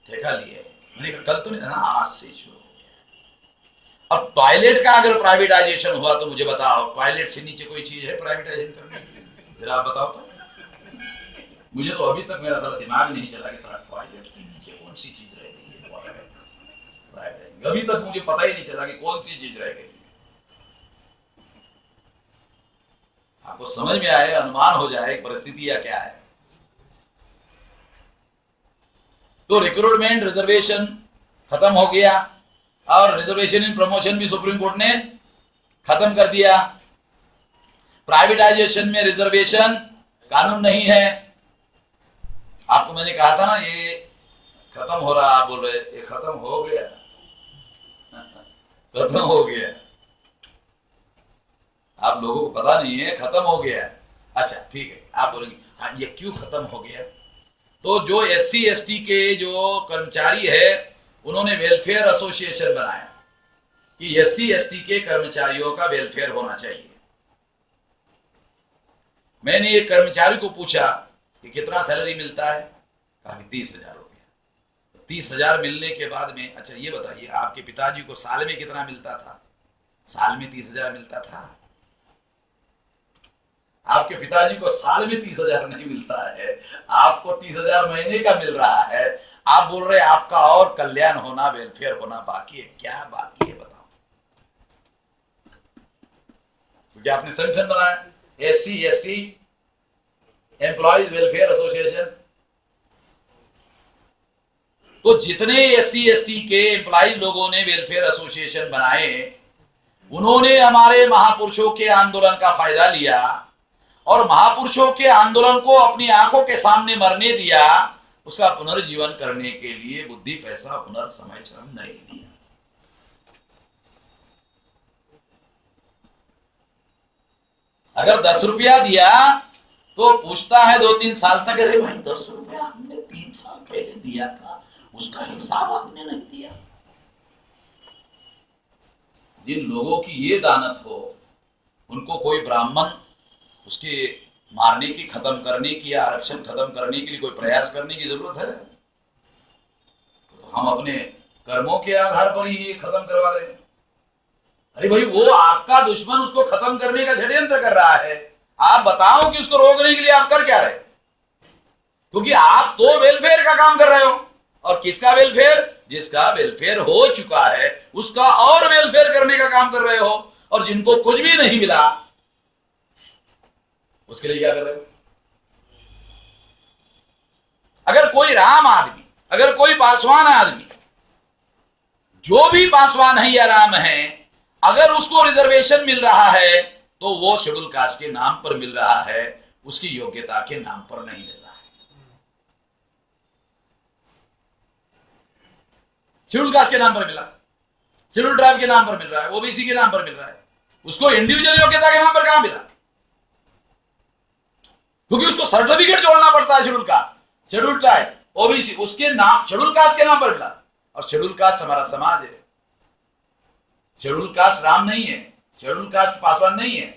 ठेका लिए। मैंने कहा कल तो नहीं, आज से शुरू हो गया। अब टॉयलेट का अगर प्राइवेटाइजेशन हुआ तो मुझे बताओ, टॉयलेट से नीचे कोई चीज है प्राइवेटाइजेशन करने की? फिर आप बताओ तो। मुझे तो अभी तक मेरा सारा दिमाग नहीं चला कि सारा टॉयलेट के नीचे कौन सी चीज रह गई है। अभी तक मुझे पता ही नहीं चला कि कौन सी चीज रह गई। आपको समझ में आए, अनुमान हो जाए परिस्थिति या क्या है। तो रिक्रूटमेंट रिजर्वेशन खत्म हो गया और रिजर्वेशन इन प्रमोशन भी सुप्रीम कोर्ट ने खत्म कर दिया। प्राइवेटाइजेशन में रिजर्वेशन कानून नहीं है। आपको मैंने कहा था ना ये खत्म हो रहा, आप बोल रहे ये खत्म हो गया खत्म हो गया। आप लोगों को पता नहीं है खत्म हो गया। अच्छा ठीक है, आप बोलेंगे हाँ ये क्यों खत्म हो गया? तो जो SC ST के जो कर्मचारी है उन्होंने वेलफेयर एसोसिएशन बनाया कि SC ST के कर्मचारियों का वेलफेयर होना चाहिए। मैंने एक कर्मचारी को पूछा कि कितना सैलरी मिलता है? कहा कि 30,000 रुपया। 30,000 मिलने के बाद में अच्छा ये बताइए आपके पिताजी को साल में कितना मिलता था? साल में 30,000 मिलता था? आपके पिताजी को साल में 30,000 नहीं मिलता है, आपको 30,000 महीने का मिल रहा है। आप बोल रहे आपका और कल्याण होना, वेलफेयर होना बाकी है। क्या बाकी है बताओ? क्योंकि आपने संगठन बनाया SC ST employees welfare association. तो जितने SC ST के एम्प्लॉयज लोगों ने वेलफेयर एसोसिएशन बनाए उन्होंने हमारे महापुरुषों के आंदोलन का फायदा लिया और महापुरुषों के आंदोलन को अपनी आंखों के सामने मरने दिया। उसका पुनर्जीवन करने के लिए बुद्धि, पैसा, हुनर, समय, श्रम नहीं दिया। अगर 10 रुपया दिया तो पूछता है 2-3 साल तक, अरे भाई 10 रुपया हमने 3 साल पहले दिया था, उसका हिसाब आपने नहीं दिया। जिन लोगों की ये दानत हो उनको कोई ब्राह्मण उसके मारने की, खत्म करने की या आरक्षण खत्म करने के लिए कोई प्रयास करने की जरूरत है? तो हम अपने कर्मों के आधार पर ही ये खत्म करवा रहे हैं। अरे भाई, वो आपका दुश्मन उसको खत्म करने का षड्यंत्र कर रहा है, आप बताओ कि उसको रोकने के लिए आप कर क्या रहे? क्योंकि आप तो वेलफेयर का काम कर रहे हो, और किसका वेलफेयर? जिसका वेलफेयर हो चुका है उसका और वेलफेयर करने का काम कर रहे हो, और जिनको कुछ भी नहीं मिला उसके लिए क्या कर रहे हो? अगर कोई राम आदमी, अगर कोई पासवान आदमी, जो भी पासवान है या राम है, अगर उसको रिजर्वेशन मिल रहा है तो वो शेड्यूल कास्ट के नाम पर मिल रहा है, उसकी योग्यता के नाम पर नहीं मिल रहा है। शेड्यूल कास्ट के नाम पर मिला, शेड्यूल ट्राइब के नाम पर मिल रहा है, ओबीसी के नाम पर मिल रहा है, उसको इंडिविजुअल योग्यता के नाम पर कहां मिला? क्योंकि उसको सर्टिफिकेट जोड़ना पड़ता है, schedule caste, schedule tribe, OBC, उसके नाम शेड्यूल कास्ट के नाम पर मिला। और शेड्यूल कास्ट हमारा समाज है, शेड्यूल कास्ट राम नहीं है, शेड्यूल कास्ट पासवान नहीं है,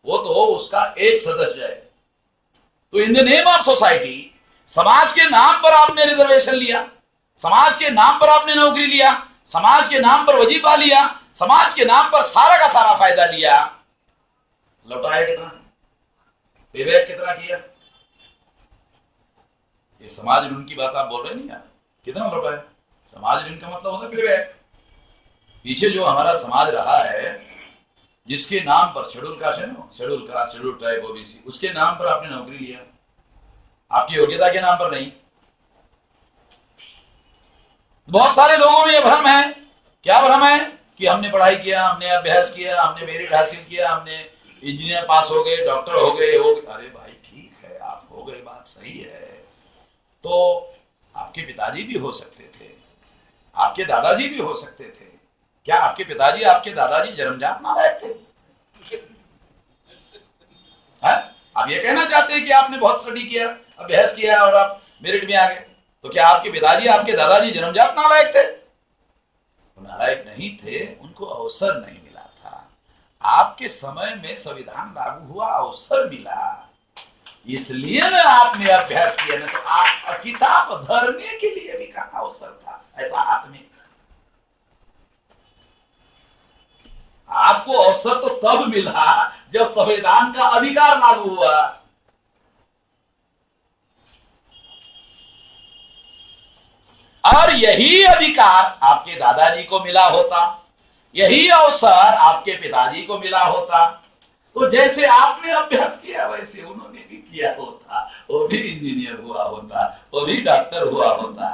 वो तो उसका एक सदस्य है। तो in the name of society, समाज के नाम पर आपने रिजर्वेशन लिया, समाज के नाम पर आपने नौकरी लिया, समाज के नाम पर वजीफा लिया, समाज के नाम पर सारा का सारा फायदा लिया, लौटाया कितना? पेबैक कितना किया? ये समाज ऋण की बात आप बोल रहे नहीं यार, कितना लौटाया? समाज ऋण का मतलब होता है पेबैक। पीछे जो हमारा समाज रहा है, जिसके नाम पर शेड्यूल कास्ट है ना, schedule caste, schedule tribe, OBC, उसके नाम पर आपने नौकरी लिया, आपकी योग्यता के नाम पर नहीं। बहुत सारे लोगों में यह भ्रम है। क्या भ्रम है? कि हमने पढ़ाई किया, हमने अभ्यास किया, हमने मेरिट हासिल किया, हमने इंजीनियर पास हो गए, डॉक्टर हो गए, अरे भाई ठीक है, आप हो गए, बात सही है, तो आपके पिताजी भी हो सकते थे, आपके दादाजी भी हो सकते थे। क्या आपके पिताजी, आपके दादाजी जन्मजात नालायक थे? आप ये कहना चाहते हैं कि आपने बहुत स्टडी किया, अभ्यास किया और आप मेरिट में आ गए, तो क्या आपके पिताजी, आपके दादाजी जन्मजात नालायक थे? वो नालायक नहीं थे, उनको अवसर नहीं मिला था। आपके समय में संविधान लागू हुआ, अवसर मिला, इसलिए ना आपने अभ्यास किया, ना तो आप किताब धरने के लिए भी कहां अवसर था ऐसा हाथ में? आपको अवसर तो तब मिला जब संविधान का अधिकार लागू हुआ। और यही अधिकार आपके दादाजी को मिला होता, यही अवसर आपके पिताजी को मिला होता, तो जैसे आपने अभ्यास किया वैसे उन्होंने भी किया होता, वो भी इंजीनियर हुआ होता, वो भी डॉक्टर हुआ होता।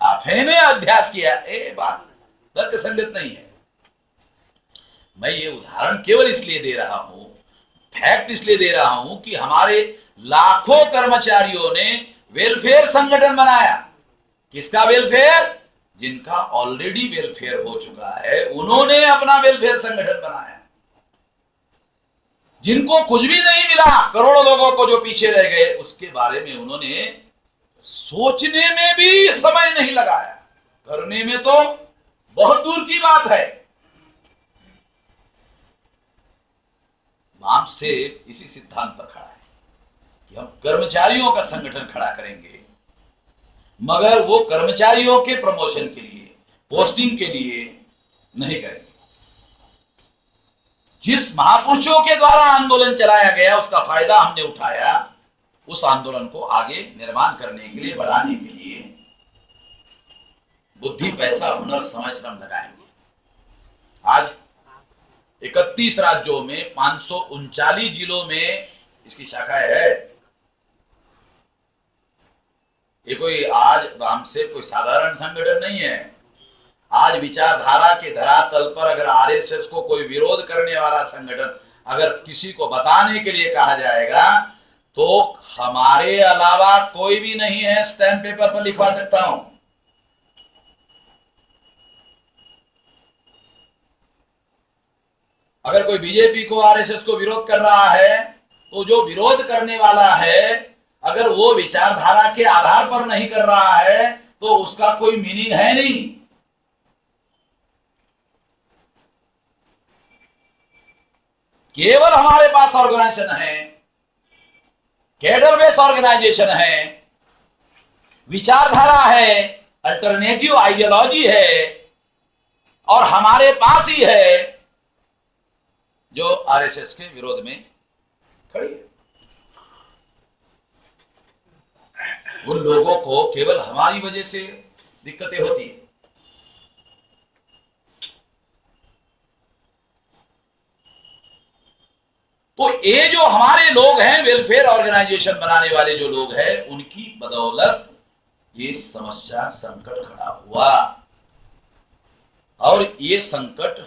आपने अभ्यास किया, बात तर्क संगत नहीं है। मैं ये उदाहरण केवल इसलिए दे रहा हूं, फैक्ट इसलिए दे रहा हूं कि हमारे लाखों कर्मचारियों ने वेलफेयर संगठन बनाया। किसका वेलफेयर? जिनका ऑलरेडी वेलफेयर हो चुका है, उन्होंने अपना वेलफेयर संगठन बनाया। जिनको कुछ भी नहीं मिला, करोड़ों लोगों को जो पीछे रह गए, उसके बारे में उन्होंने सोचने में भी समय नहीं लगाया, करने में तो बहुत दूर की बात है। नाम से इसी सिद्धांत पर खड़ा है कि हम कर्मचारियों का संगठन खड़ा करेंगे, मगर वो कर्मचारियों के प्रमोशन के लिए, पोस्टिंग के लिए नहीं करेंगे। जिस महापुरुषों के द्वारा आंदोलन चलाया गया, उसका फायदा हमने उठाया, उस आंदोलन को आगे निर्माण करने के लिए, बढ़ाने के लिए बुद्धि, पैसा, हुनर, समय, श्रम लगाएंगे। आज 31 राज्यों में 539 जिलों में इसकी शाखाएं है। ये कोई आज हमसे कोई साधारण संगठन नहीं है। आज विचारधारा के धरातल पर अगर आरएसएस को कोई विरोध करने वाला संगठन अगर किसी को बताने के लिए कहा जाएगा, तो हमारे अलावा कोई भी नहीं है, स्टैम्प पेपर पर लिखवा सकता हूं। अगर कोई बीजेपी को, आरएसएस को विरोध कर रहा है, तो जो विरोध करने वाला है अगर वो विचारधारा के आधार पर नहीं कर रहा है तो उसका कोई मीनिंग है नहीं। केवल हमारे पास ऑर्गेनाइजेशन है, कैडर बेस्ड ऑर्गेनाइजेशन है, विचारधारा है, अल्टरनेटिव आइडियोलॉजी है, और हमारे पास ही है जो आरएसएस के विरोध में खड़ी है। उन लोगों को केवल हमारी वजह से दिक्कतें होती है। तो ये जो हमारे लोग हैं, वेलफेयर ऑर्गेनाइजेशन बनाने वाले जो लोग हैं, उनकी बदौलत ये समस्या संकट खड़ा हुआ। और ये संकट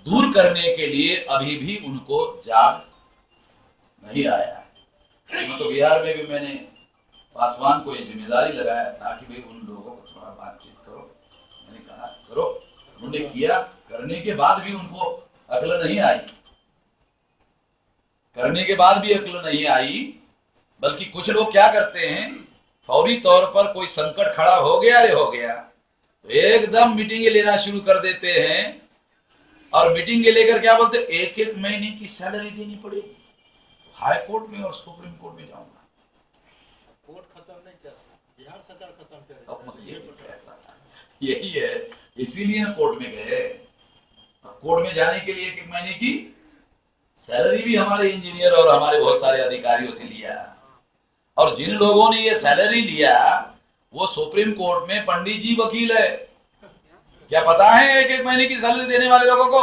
दूर करने के लिए अभी भी उनको जाग नहीं आया। तो बिहार में भी मैंने पासवान को ये जिम्मेदारी लगाया था कि भाई उन लोगों को थोड़ा बातचीत करो। मैंने कहा करो, उन्होंने किया। करने के बाद भी उनको अक्ल नहीं आई, करने के बाद भी अक्ल नहीं आई। बल्कि कुछ लोग क्या करते हैं, फौरी तौर पर कोई संकट खड़ा हो गया तो एकदम मीटिंगें लेना शुरू कर देते हैं। और मीटिंगें लेकर क्या बोलते, एक एक महीने की सैलरी देनी पड़ेगी। हाई कोर्ट में और सुप्रीम कोर्ट में जाऊंगा। कोर्ट खत्म नहीं कर सकता, बिहार सरकार खत्म करेगी। यही है, इसीलिए कोर्ट में गए। कोर्ट में जाने के लिए एक एक महीने की सैलरी भी हमारे इंजीनियर और हमारे बहुत सारे अधिकारियों से लिया। और जिन लोगों ने ये सैलरी लिया वो सुप्रीम कोर्ट में पंडित जी वकील है। क्या पता है एक एक महीने की सैलरी देने वाले लोगों को?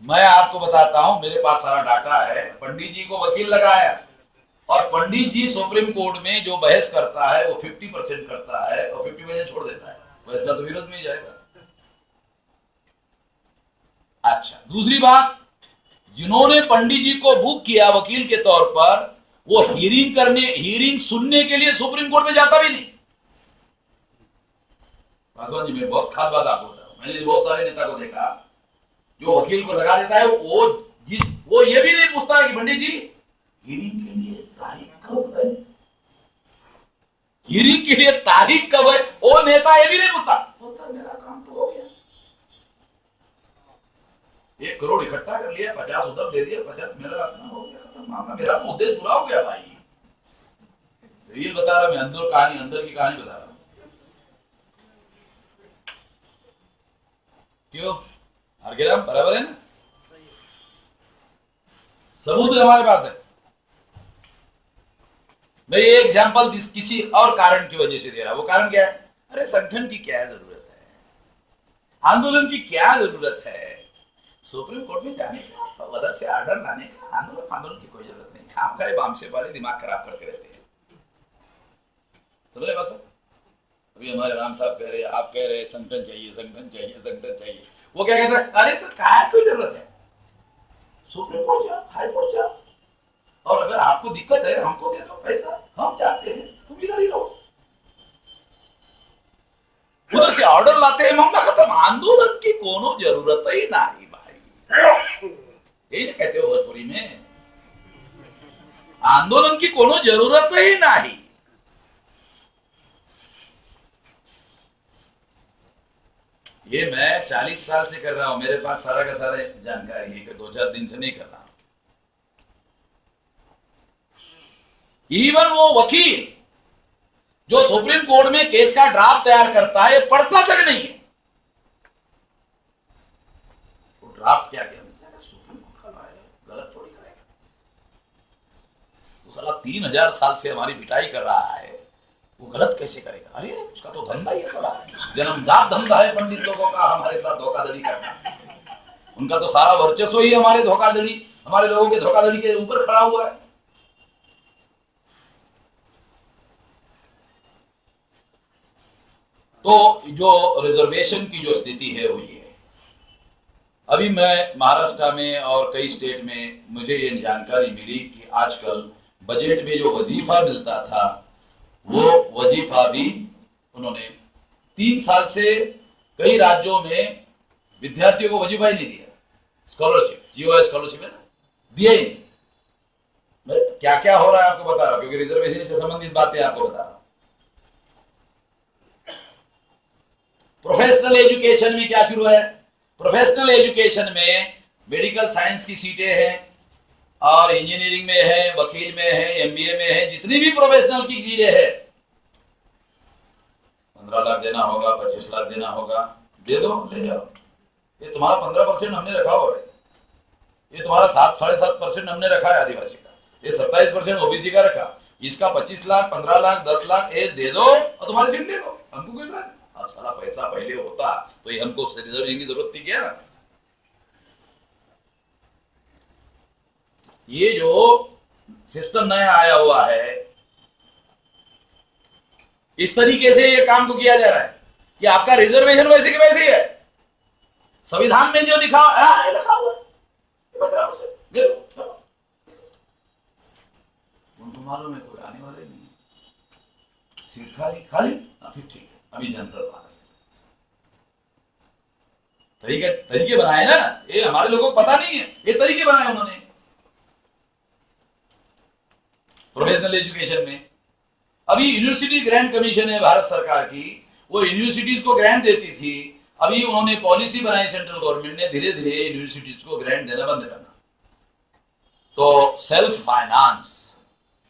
मैं आपको बताता हूं, मेरे पास सारा डाटा है। पंडित जी को वकील लगाया और पंडित जी सुप्रीम कोर्ट में जो बहस करता है वो 50% करता है और 50% छोड़ देता है। फैसला तो विरोध में ही जाएगा। अच्छा, दूसरी बात, जिन्होंने पंडित जी को बुक किया वकील के तौर पर, वो हियरिंग सुनने के लिए सुप्रीम कोर्ट में जाता भी नहीं। पासवान जी, मैं बहुत खास बात आपको बता रहा हूं। मैंने बहुत सारे नेता को देखा जो वकील को लगा देता है, वो ये भी नहीं पूछता है कि पंडित जी हियरिंग के लिए तारीख कब है, हियरिंग के लिए तारीख कब है। वो नेता ये भी नहीं पूछता, मेरा काम तो हो गया। 1 करोड़ इकट्ठा कर लिया, 50 उधर दे दिया, 50 मेरा अपना हो गया, खत्म मामला। मेरा तो उद्देश्य पूरा हो गया भाई। रियल बता रहा, मैं अंदर की कहानी बता रहा हूं। क्यों हरगिराम, बराबर है ना? सबूत हमारे पास है। मैं ये एग्जाम्पल किसी और कारण की वजह से दे रहा हूं। वो कारण क्या है? अरे संगठन की क्या जरूरत है, आंदोलन की क्या जरूरत है, सुप्रीम कोर्ट में जाने का, वदर से आर्डर लाने का, आंदोलन की कोई जरूरत नहीं। खाम खाए बामसे वाले दिमाग खराब करके रहते हैं। समझ रहे बस? अभी हमारे राम साहब कह रहे, आप कह रहे संगठन चाहिए, संगठन चाहिए, संगठन चाहिए। वो क्या कहता है, अरे तो क्या कोई जरूरत है, सुप्रीम कोर्ट जाओ, हाई कोर्ट जाओ, और अगर आपको दिक्कत है हमको दे दो पैसा, हम चाहते हैं तुम इधर ही रहो। उधर से ऑर्डर लाते हैं, मामला खत्म। आंदोलन की कोनो जरूरत ही नहीं भाई। यही ना कहते हो भोजपुरी में, आंदोलन की कोनो जरूरत ही नहीं। ये मैं 40 साल से कर रहा हूं, मेरे पास सारा का सारा जानकारी है कि 2-4 दिन से नहीं कर रहा हूं। इवन वो वकील जो सुप्रीम कोर्ट में केस का ड्राफ्ट तैयार करता है, पढ़ता तक नहीं है। वो ड्राफ्ट क्या क्या सुप्रीम कोर्ट का लाएगा, गलत थोड़ी करेगा। तो साला 3000 साल से हमारी पिटाई कर रहा है, वो गलत कैसे करेगा? अरे उसका तो धंधा ही है, साला जन्मजात धंधा है पंडित लोगों का हमारे साथ धोखाधड़ी करना। उनका तो सारा वर्चस्व ही हमारे लोगों के धोखाधड़ी के ऊपर खड़ा हुआ है। तो जो रिजर्वेशन की जो स्थिति है वो ये है। अभी मैं महाराष्ट्र में और कई स्टेट में मुझे ये जानकारी मिली कि आजकल बजट में जो वजीफा मिलता था, वो वजीफा भी उन्होंने 3 साल से कई राज्यों में विद्यार्थियों को वजीफा ही नहीं दिया। स्कॉलरशिप, जीओ स्कॉलरशिप है ना, दिया ही नहीं। मैं क्या क्या हो रहा है आपको बता रहा हूं, क्योंकि रिजर्वेशन से संबंधित बातें आपको बता रहा हूं। प्रोफेशनल एजुकेशन में क्या शुरू है? प्रोफेशनल एजुकेशन में मेडिकल साइंस की सीटें हैं और इंजीनियरिंग में है, वकील में है, एमबीए में है, जितनी भी प्रोफेशनल की सीटें हैं, 15 लाख देना होगा, 25 लाख देना होगा। दे दो, ले जाओ। ये तुम्हारा 15% हमने रखा हुआ है, ये तुम्हारा 7-7.5% हमने रखा है आदिवासी का, ये 27% ओबीसी का रखा, इसका 25 लाख 15 लाख 10 लाख ये दे दो और तुम्हारी सीट ले लो, हमको कोई इतराज नहीं। अब सारा पैसा पहले होता तो ये हमको रिजर्वेशन की जरूरत थी क्या? ये जो सिस्टम नया आया हुआ है, इस तरीके से ये काम को किया जा रहा है कि आपका रिजर्वेशन वैसे के वैसे ही है, संविधान में जो लिखा लिखा हुआ है, उनको मालूम है कोई आने वाले नहीं, सीट खाली खाली, फिर ठीक है, अभी जनरल वाला तरीके बनाए ना, ये हमारे लोगों को पता नहीं है, ये तरीके बनाए उन्होंने प्रोफेशनल एजुकेशन में। अभी यूनिवर्सिटी ग्रांट कमीशन है भारत सरकार की, वो यूनिवर्सिटीज को ग्रांट देती थी, अभी उन्होंने पॉलिसी बनाई सेंट्रल गवर्नमेंट ने धीरे धीरे यूनिवर्सिटीज को ग्रांट देना बंद करना। तो सेल्फ फाइनेंस,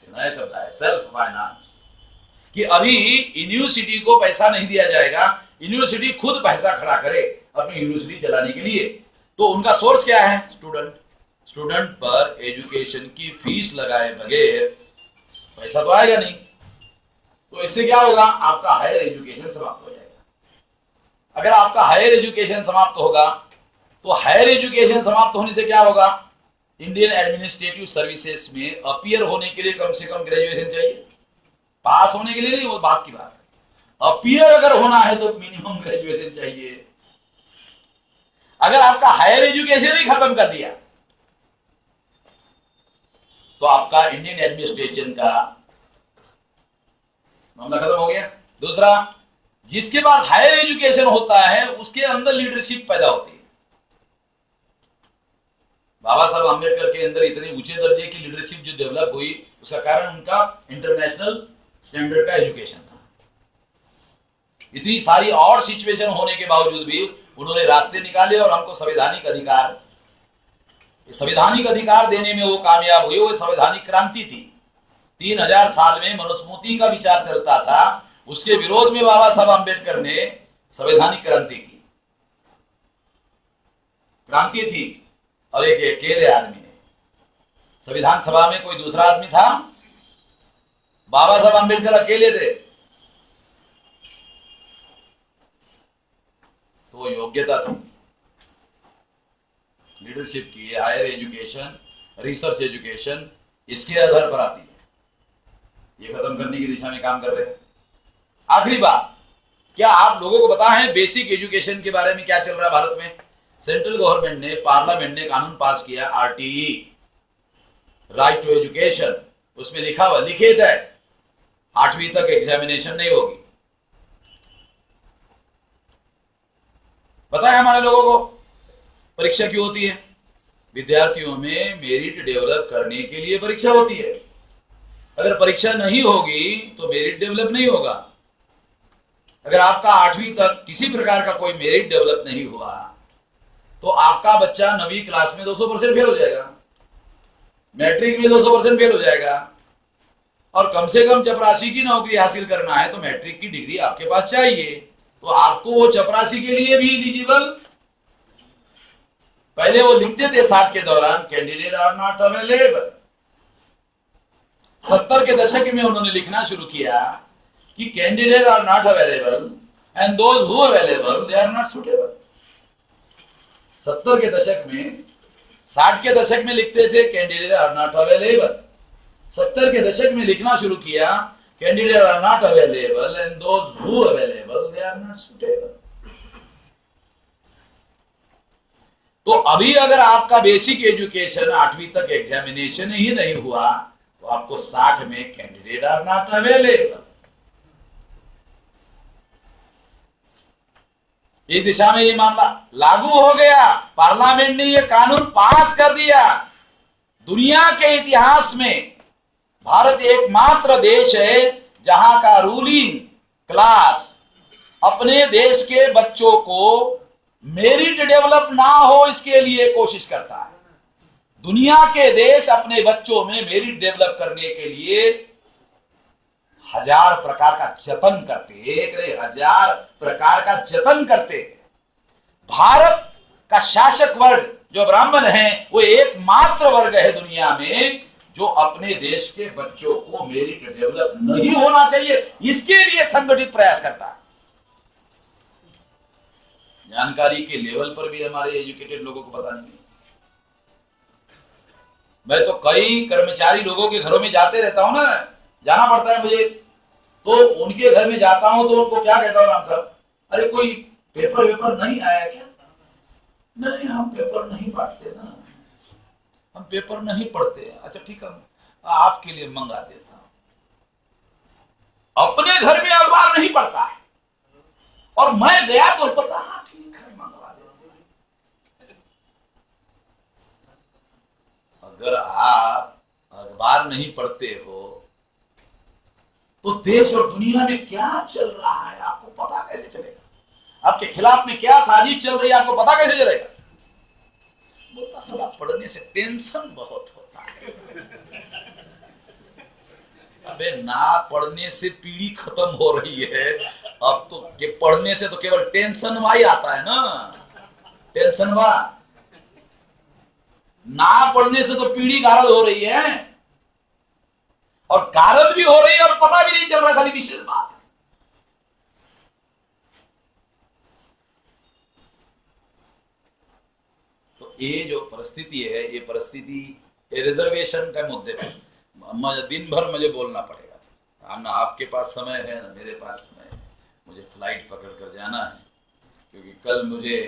नया शब्द है सेल्फ फाइनेंस, कि अभी यूनिवर्सिटी को पैसा नहीं दिया जाएगा, यूनिवर्सिटी खुद पैसा खड़ा करे अपनी यूनिवर्सिटी चलाने के लिए। तो उनका सोर्स क्या है? स्टूडेंट पर एजुकेशन की फीस लगाए बगैर पैसा तो आएगा नहीं। तो इससे क्या होगा? आपका हायर एजुकेशन समाप्त हो जाएगा। अगर आपका हायर एजुकेशन समाप्त होगा तो हायर एजुकेशन समाप्त होने से क्या होगा? इंडियन एडमिनिस्ट्रेटिव सर्विसेज में अपीयर होने के लिए कम से कम ग्रेजुएशन चाहिए, पास होने के लिए नहीं, वो बात की बात है। अपीयर अगर होना है तो मिनिमम ग्रेजुएशन चाहिए। अगर आपका हायर एजुकेशन ही खत्म कर दिया तो आपका इंडियन एडमिनिस्ट्रेशन का मामला खत्म हो गया। दूसरा, जिसके पास हायर एजुकेशन होता है उसके अंदर लीडरशिप पैदा होती है। बाबा साहब आंबेडकर के अंदर इतने ऊंचे दर्जे की लीडरशिप जो डेवलप हुई, उसका कारण उनका इंटरनेशनल स्टैंडर्ड का एजुकेशन था। इतनी सारी और सिचुएशन होने के बावजूद भी उन्होंने रास्ते निकाले और हमको संवैधानिक अधिकार देने में वो कामयाब हुए। वो संवैधानिक क्रांति थी। 3000 साल में मनुस्मृति का विचार चलता था, उसके विरोध में बाबा साहब आंबेडकर ने संवैधानिक क्रांति थी। और एक अकेले आदमी ने, संविधान सभा में कोई दूसरा आदमी था? बाबा साहब आंबेडकर अकेले थे। तो योग्यता थी लीडरशिप की, हायर एजुकेशन, रिसर्च एजुकेशन, इसके आधार पर आती है। ये खत्म करने की दिशा में काम कर रहे हैं। आखिरी बात, क्या आप लोगों को पता है बेसिक एजुकेशन के बारे में क्या चल रहा है भारत में? सेंट्रल गवर्नमेंट ने, पार्लियामेंट ने कानून पास किया, आरटीई, राइट टू एजुकेशन। उसमें लिखा हुआ, लिखित है, 8वीं तक एग्जामिनेशन नहीं होगी। पता है हमारे लोगों को परीक्षा क्यों होती है? विद्यार्थियों में मेरिट डेवलप करने के लिए परीक्षा होती है। अगर परीक्षा नहीं होगी तो मेरिट डेवलप नहीं होगा। अगर आपका 8वीं तक किसी प्रकार का कोई मेरिट डेवलप नहीं हुआ तो आपका बच्चा 9वीं क्लास में 200% फेल हो जाएगा, मैट्रिक में 200% फेल हो जाएगा। और कम से कम चपरासी की नौकरी हासिल करना है तो मैट्रिक की डिग्री आपके पास चाहिए। तो आपको वो चपरासी के लिए भी एलिजिबल, पहले वो लिखते थे 60 के दौरान, कैंडिडेट आर नॉट अवेलेबल। 70 के दशक में उन्होंने लिखना शुरू किया कि candidate are not available and those who available they are not suitable. 70 के दशक में, 60 के दशक में लिखते थे कैंडिडेट आर नॉट अवेलेबल। 70 के दशक में लिखना शुरू किया candidate are not available and those who available they are not suitable. तो अभी अगर आपका बेसिक एजुकेशन 8वीं तक एग्जामिनेशन ही नहीं हुआ तो आपको 60 में कैंडिडेट आर नॉट अवेलेबल। इस दिशा में ये मामला लागू हो गया। पार्लियामेंट ने ये कानून पास कर दिया। दुनिया के इतिहास में भारत एकमात्र देश है जहां का रूलिंग क्लास अपने देश के बच्चों को मेरिट डेवलप ना हो इसके लिए कोशिश करता है। दुनिया के देश अपने बच्चों में मेरिट डेवलप करने के लिए 1000 प्रकार का जतन करते, एक नहीं 1000 प्रकार का जतन करते। भारत का शासक वर्ग जो ब्राह्मण है वो एकमात्र वर्ग है दुनिया में जो अपने देश के बच्चों को मेरिट डेवलप नहीं होना चाहिए इसके लिए संगठित प्रयास करता है। जानकारी के लेवल पर भी हमारे एजुकेटेड लोगों को पता नहीं। मैं तो कई कर्मचारी लोगों के घरों में जाते रहता हूं ना, जाना पड़ता है मुझे, तो उनके घर में जाता हूं तो उनको क्या कहता हूं, राम साहब अरे कोई पेपर नहीं आया क्या? नहीं हम पेपर नहीं पढ़ते ना, हम पेपर नहीं पढ़ते। अच्छा ठीक है, आपके लिए मंगा देता हूं। अपने घर में अखबार नहीं पढ़ता है और मैं गया तो पता, हाँ ठीक है मंगवा देते हैं। अगर आप अखबार नहीं पढ़ते हो तो देश और दुनिया में क्या चल रहा है आपको पता कैसे चलेगा? आपके खिलाफ में क्या साजिश चल रही है आपको पता कैसे चलेगा? बोलता साला पढ़ने से टेंशन बहुत होता है। अबे ना पढ़ने से पीढ़ी खत्म हो रही है, अब तो पढ़ने से तो केवल टेंशन वाई आता है ना, टेंशन वा। ना पढ़ने से तो पीढ़ी गारद हो रही है और गारद भी हो रही है और पता भी नहीं चल रहा। खाली विशेष बात तो ये जो परिस्थिति है, ये परिस्थिति रिजर्वेशन के मुद्दे पर दिन भर मुझे बोलना पड़ेगा। ना आपके पास समय है ना मेरे पास समय है, मुझे फ्लाइट पकड़ कर जाना है क्योंकि कल मुझे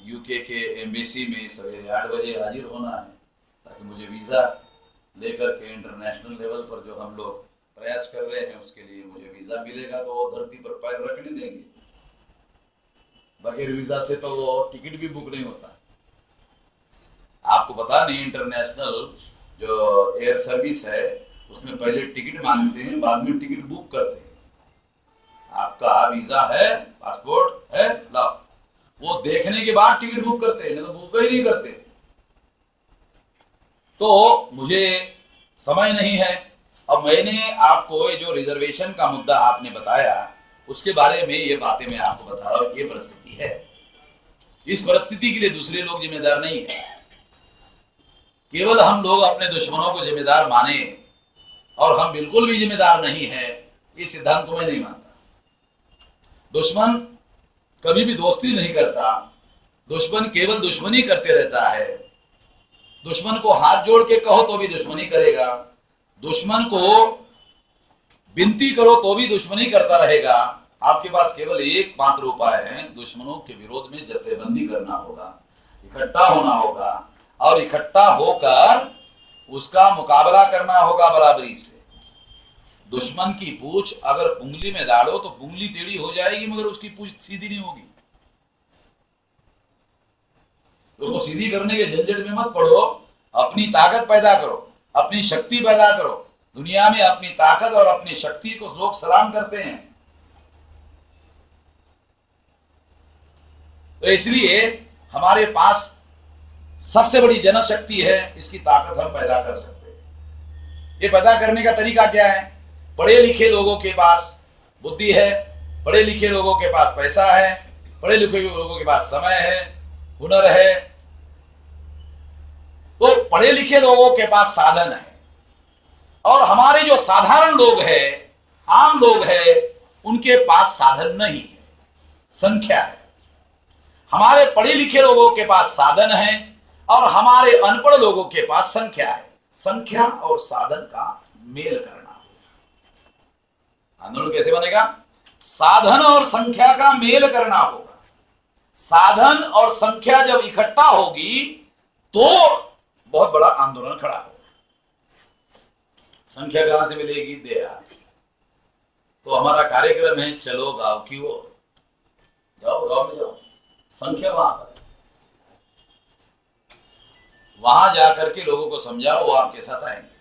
यूके के एम्बेसी में सवेरे 8 बजे हाजिर होना है ताकि मुझे वीज़ा लेकर के इंटरनेशनल लेवल पर जो हम लोग प्रयास कर रहे हैं उसके लिए मुझे वीज़ा मिलेगा तो वो धरती पर पैर रखने देंगे। बगैर वीज़ा से तो वो टिकट भी बुक नहीं होता। आपको पता नहीं, इंटरनेशनल जो एयर सर्विस है उसमें पहले टिकट मांगते हैं, बाद में टिकट बुक करते हैं। आपका वीजा है, पासपोर्ट है, लाओ, वो देखने के बाद टिकट बुक करते हैं, नहीं तो बुक ही नहीं करते। तो मुझे समय नहीं है। अब मैंने आपको ये जो रिजर्वेशन का मुद्दा आपने बताया उसके बारे में ये बातें मैं आपको बता रहा हूं। ये परिस्थिति है, इस परिस्थिति के लिए दूसरे लोग जिम्मेदार नहीं है। केवल हम लोग अपने दुश्मनों को जिम्मेदार माने और हम बिल्कुल भी जिम्मेदार नहीं है, ये सिद्धांत को मैं नहीं मानता। दुश्मन कभी भी दोस्ती नहीं करता, दुश्मन केवल दुश्मनी करते रहता है। दुश्मन को हाथ जोड़ के कहो तो भी दुश्मनी करेगा, दुश्मन को विनती करो तो भी दुश्मनी करता रहेगा। आपके पास केवल एक मात्र उपाय है, दुश्मनों के विरोध में जत्थेबंदी करना होगा, इकट्ठा होना होगा और इकट्ठा होकर उसका मुकाबला करना होगा बराबरी से। दुश्मन की पूंछ अगर उंगली में डालो तो उंगली टेढ़ी हो जाएगी मगर उसकी पूंछ सीधी नहीं होगी। उसको सीधी करने के झंझट में मत पड़ो, अपनी ताकत पैदा करो, अपनी शक्ति पैदा करो। दुनिया में अपनी ताकत और अपनी शक्ति को लोग सलाम करते हैं। तो इसलिए हमारे पास सबसे बड़ी जनशक्ति है, इसकी ताकत हम पैदा कर सकते हैं। ये पैदा करने का तरीका क्या है? पढ़े लिखे लोगों के पास बुद्धि है, पढ़े लिखे लोगों के पास पैसा है, पढ़े लिखे लोगों के पास समय है, हुनर है। तो पढ़े लिखे लोगों के पास साधन है और हमारे जो साधारण लोग हैं, आम लोग हैं, उनके पास साधन नहीं है, संख्या है। हमारे पढ़े लिखे लोगों के पास साधन है और हमारे अनपढ़ लोगों के पास संख्या है। संख्या और साधन का मेल करना। आंदोलन कैसे बनेगा? साधन और संख्या का मेल करना होगा। साधन और संख्या जब इकट्ठा होगी तो बहुत बड़ा आंदोलन खड़ा होगा। संख्या कहां से मिलेगी? देहात से। तो हमारा कार्यक्रम है चलो गांव की ओर। जाओ गांव में जाओ, संख्या वहां पर है, वहां जाकर के लोगों को समझाओ, वो आपके साथ आएंगे।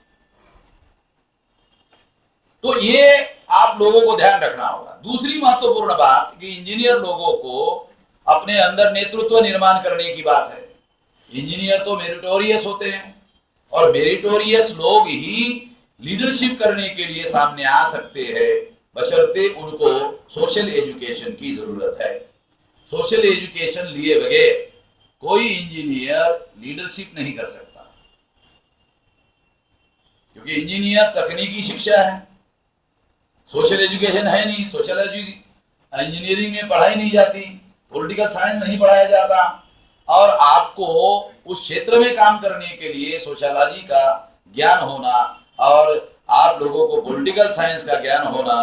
तो ये आप लोगों को ध्यान रखना होगा। दूसरी महत्वपूर्ण बात कि इंजीनियर लोगों को अपने अंदर नेतृत्व निर्माण करने की बात है। इंजीनियर तो मेरिटोरियस होते हैं और मेरिटोरियस लोग ही लीडरशिप करने के लिए सामने आ सकते हैं, बशर्ते उनको सोशल एजुकेशन की जरूरत है। सोशल एजुकेशन लिए बगैर कोई इंजीनियर लीडरशिप नहीं कर सकता, क्योंकि इंजीनियर तकनीकी शिक्षा है, सोशल एजुकेशन है नहीं। सोशल इंजीनियरिंग में पढ़ाई नहीं जाती, पॉलिटिकल साइंस नहीं पढ़ाया जाता, और आपको उस क्षेत्र में काम करने के लिए सोशियोलॉजी का ज्ञान होना और आप लोगों को पॉलिटिकल साइंस का ज्ञान होना,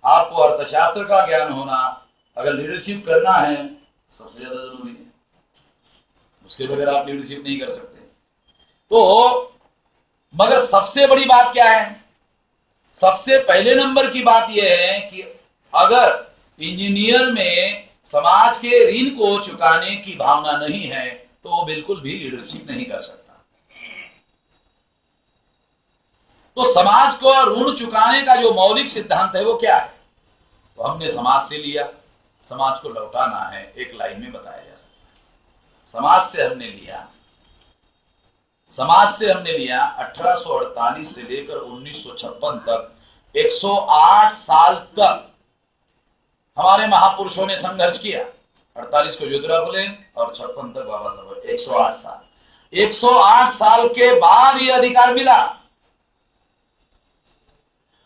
आपको अर्थशास्त्र का ज्ञान होना, अगर लीडरशिप करना है सबसे ज्यादा जरूरी है। उसके बगैर आप लीडरशिप नहीं कर सकते। तो मगर सबसे बड़ी बात क्या है? सबसे पहले नंबर की बात यह है कि अगर इंजीनियर में समाज के ऋण को चुकाने की भावना नहीं है तो वो बिल्कुल भी लीडरशिप नहीं कर सकता। तो समाज को ऋण चुकाने का जो मौलिक सिद्धांत है वो क्या है? तो हमने समाज से लिया, समाज को लौटाना है, एक लाइन में बताया जा सकता है। समाज से हमने लिया 1848 से लेकर 1956 तक 108 साल तक हमारे महापुरुषों ने संघर्ष किया। 48 को ज्योतिराव फुले और 56 तक बाबा साहब। 108 साल 108 साल के बाद ये अधिकार मिला।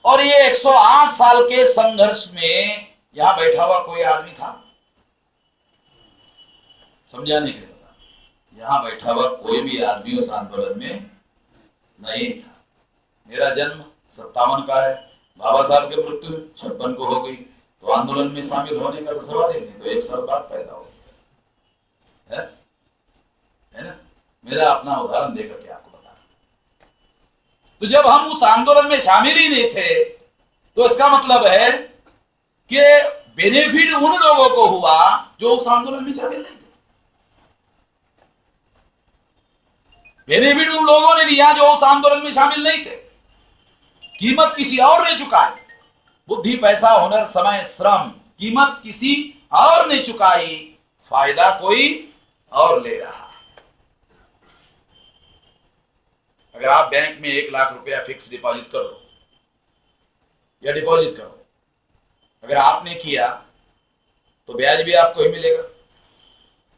और ये 108 साल के संघर्ष में यहां बैठा हुआ कोई आदमी था? समझाने के लिए बता, यहां बैठा हुआ कोई भी आदमी उस आंदोलन में नहीं था। मेरा जन्म 57 का है, बाबा साहब की मृत्यु 56 को हो गई, तो आंदोलन में शामिल होने का तो सवाल ही नहीं, तो 1 साल बाद पैदा हो गया है ना। मेरा अपना उदाहरण देकर के आपको बता। तो जब हम उस आंदोलन में शामिल ही नहीं थे तो इसका मतलब है कि बेनिफिट उन लोगों को हुआ जो उस आंदोलन में शामिल नहीं थे। बेनिफिट उन लोगों ने लिया जो उस आंदोलन में शामिल नहीं थे। कीमत किसी और ने चुकाई, बुद्धि, पैसा, हुनर, समय, श्रम, कीमत किसी और ने चुकाई, फायदा कोई और ले रहा है। अगर आप बैंक में 1 लाख रुपया फिक्स डिपॉजिट करो या डिपॉजिट करो, अगर आपने किया तो ब्याज भी आपको ही मिलेगा।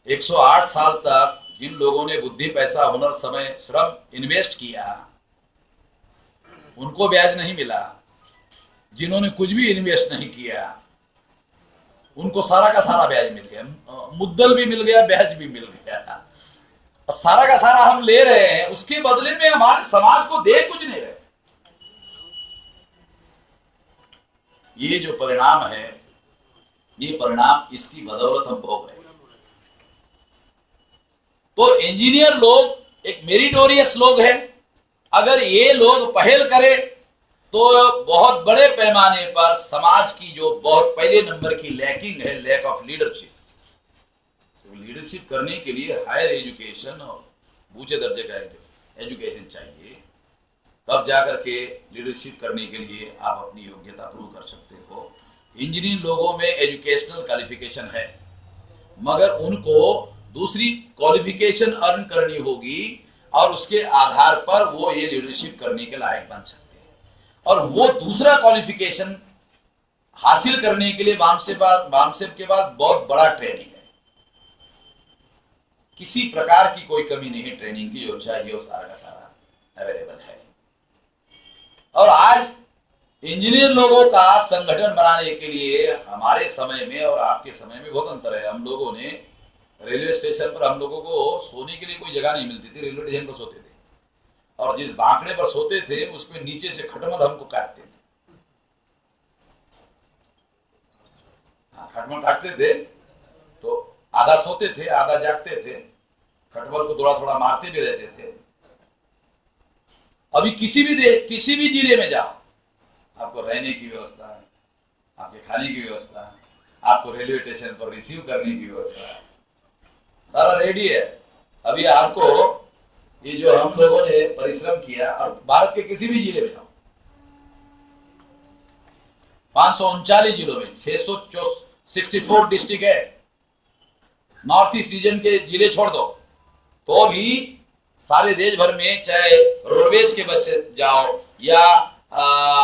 108 साल तक जिन लोगों ने बुद्धि, पैसा, हुनर, समय, श्रम इन्वेस्ट किया उनको ब्याज नहीं मिला। जिन्होंने कुछ भी इन्वेस्ट नहीं किया उनको सारा का सारा ब्याज मिल गया, मुद्दल भी मिल गया, ब्याज भी मिल गया, और सारा का सारा हम ले रहे हैं। उसके बदले में हमारे समाज को दे कुछ नहीं रहे। ये जो परिणाम है, ये परिणाम इसकी बदौलत हम भोग रहे हैं। तो इंजीनियर लोग एक मेरिटोरियस लोग हैं। अगर ये लोग पहल करें तो बहुत बड़े पैमाने पर समाज की जो बहुत पहले नंबर की लैकिंग है, लैक ऑफ लीडरशिप, तो लीडरशिप करने के लिए हायर एजुकेशन और ऊंचे दर्जे का एजुकेशन चाहिए। तब जाकर के लीडरशिप करने के लिए आप अपनी योग्यता प्रूव कर सकते हो। इंजीनियर लोगों में एजुकेशनल क्वालिफिकेशन है, मगर उनको दूसरी क्वालिफिकेशन अर्न करनी होगी और उसके आधार पर वो ये लीडरशिप करने के लायक बन सकते हैं। और वो दूसरा क्वालिफिकेशन हासिल करने के लिए बामसेफ के बाद बहुत बड़ा ट्रेनिंग है। किसी प्रकार की कोई कमी नहीं, ट्रेनिंग की जो चाहिए वो सारा का सारा अवेलेबल है। और आज इंजीनियर लोगों का संगठन बनाने के लिए हमारे समय में और आपके समय में बहुत अंतर है। हम लोगों ने रेलवे स्टेशन पर, हम लोगों को सोने के लिए कोई जगह नहीं मिलती थी, रेलवे स्टेशन पर सोते थे, और जिस बांकड़े पर सोते थे उसमें नीचे से खटमल हमको काटते थे। हाँ, खटमल काटते थे तो आधा सोते थे, आधा जागते थे, खटमल को थोड़ा थोड़ा मारते भी रहते थे। अभी किसी भी जिले में जाओ, आपको रहने की व्यवस्था है, आपके खाने की व्यवस्था है, आपको रेलवे स्टेशन पर रिसीव करने की व्यवस्था है, सारा रेडी है। अभी आपको ये जो हम लोगों ने परिश्रम किया, और भारत के किसी भी जिले में जाओ, 539 जिलों में 664 डिस्ट्रिक्ट है, नॉर्थ ईस्ट रीजन के जिले छोड़ दो, तो भी सारे देश भर में चाहे रोडवेज के बस से जाओ या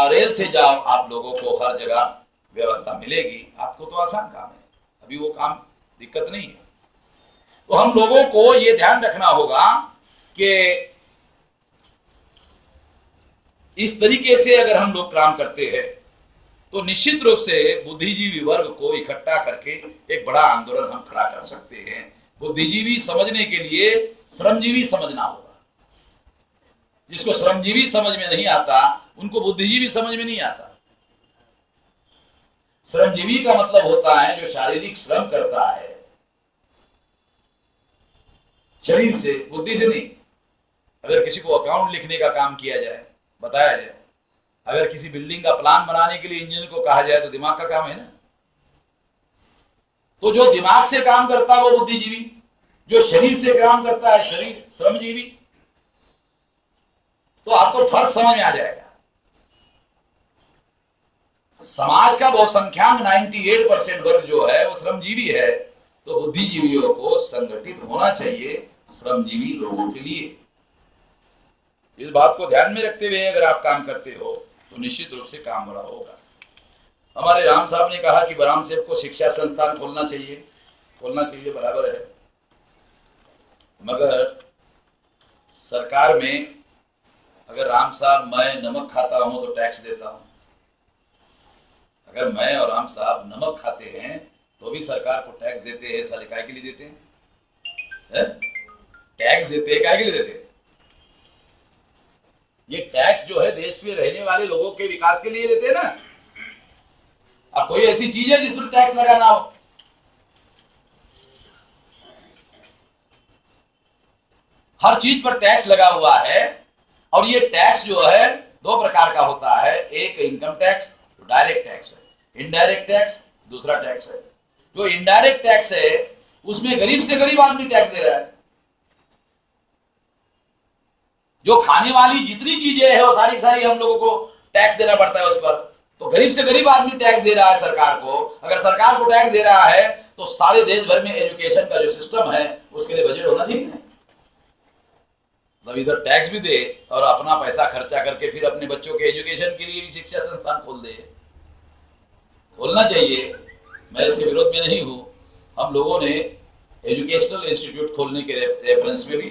रेल से जाओ, आप लोगों को हर जगह व्यवस्था मिलेगी। आपको तो आसान काम है। अभी वो काम दिक्कत नहीं है। तो हम लोगों को ये ध्यान रखना होगा कि इस तरीके से अगर हम लोग काम करते हैं तो निश्चित रूप से बुद्धिजीवी वर्ग को इकट्ठा करके एक बड़ा आंदोलन हम खड़ा कर सकते हैं। बुद्धिजीवी समझने के लिए श्रमजीवी समझना होगा। जिसको श्रमजीवी समझ में नहीं आता उनको बुद्धिजीवी समझ में नहीं आता। श्रमजीवी का मतलब होता है जो शारीरिक श्रम करता है शरीर से, बुद्धि से नहीं। अगर किसी को अकाउंट लिखने का काम किया जाए, बताया जाए, अगर किसी बिल्डिंग का प्लान बनाने के लिए इंजीनियर को कहा जाए तो दिमाग का काम है ना। तो जो दिमाग से काम करता है वो बुद्धिजीवी, जो शरीर से काम करता है शरीर श्रमजीवी। तो आपको फर्क समझ में आ जाएगा। समाज का बहुसंख्यांक 98% वर्ग जो है वो श्रमजीवी है। तो बुद्धिजीवियों को संगठित होना चाहिए श्रमजीवी लोगों के लिए। इस बात को ध्यान में रखते हुए अगर आप काम करते हो तो निश्चित रूप से काम बड़ा होगा। हमारे राम साहब ने कहा कि बराम सेव को शिक्षा संस्थान खोलना चाहिए, बराबर है। मगर सरकार में अगर राम साहब मैं नमक खाता हूं तो टैक्स देता हूं। अगर मैं और राम साहब नमक खाते हैं तो भी सरकार को टैक्स देते हैं। साले काय के लिए देते हैं? टैक्स देते हैं, काय के लिए देते हैं? ये टैक्स जो है देश में रहने वाले लोगों के विकास के लिए देते हैं ना। अब कोई ऐसी चीज है जिस पर टैक्स लगाना हो? हर चीज पर टैक्स लगा हुआ है। और ये टैक्स जो है दो प्रकार का होता है। एक इनकम टैक्स, डायरेक्ट टैक्स है। इनडायरेक्ट टैक्स दूसरा टैक्स है। जो इनडायरेक्ट टैक्स है उसमें गरीब से गरीब आदमी टैक्स दे रहा है। जो खाने वाली जितनी चीजें हैं वो सारी की सारी हम लोगों को टैक्स देना पड़ता है उस पर। तो गरीब से गरीब आदमी टैक्स दे रहा है सरकार को। अगर सरकार को टैक्स दे रहा है तो सारे देश भर में एजुकेशन का जो सिस्टम है उसके लिए बजट होना चाहिए ना। मतलब इधर टैक्स भी दे और अपना पैसा खर्चा करके फिर अपने बच्चों के एजुकेशन के लिए भी शिक्षा संस्थान खोल दे। खोलना चाहिए, मैं इसके विरोध में नहीं हूं। हम लोगों ने एजुकेशनल इंस्टीट्यूट खोलने के रेफरेंस में भी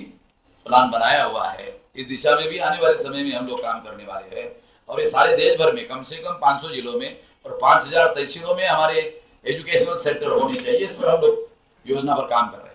प्लान बनाया हुआ है। इस दिशा में भी आने वाले समय में हम लोग काम करने वाले हैं। और ये सारे देश भर में कम से कम 500 जिलों में और 5000 तहसीलों में हमारे एजुकेशनल सेंटर होने चाहिए। इस पर हम लोग योजना पर काम कर रहे हैं।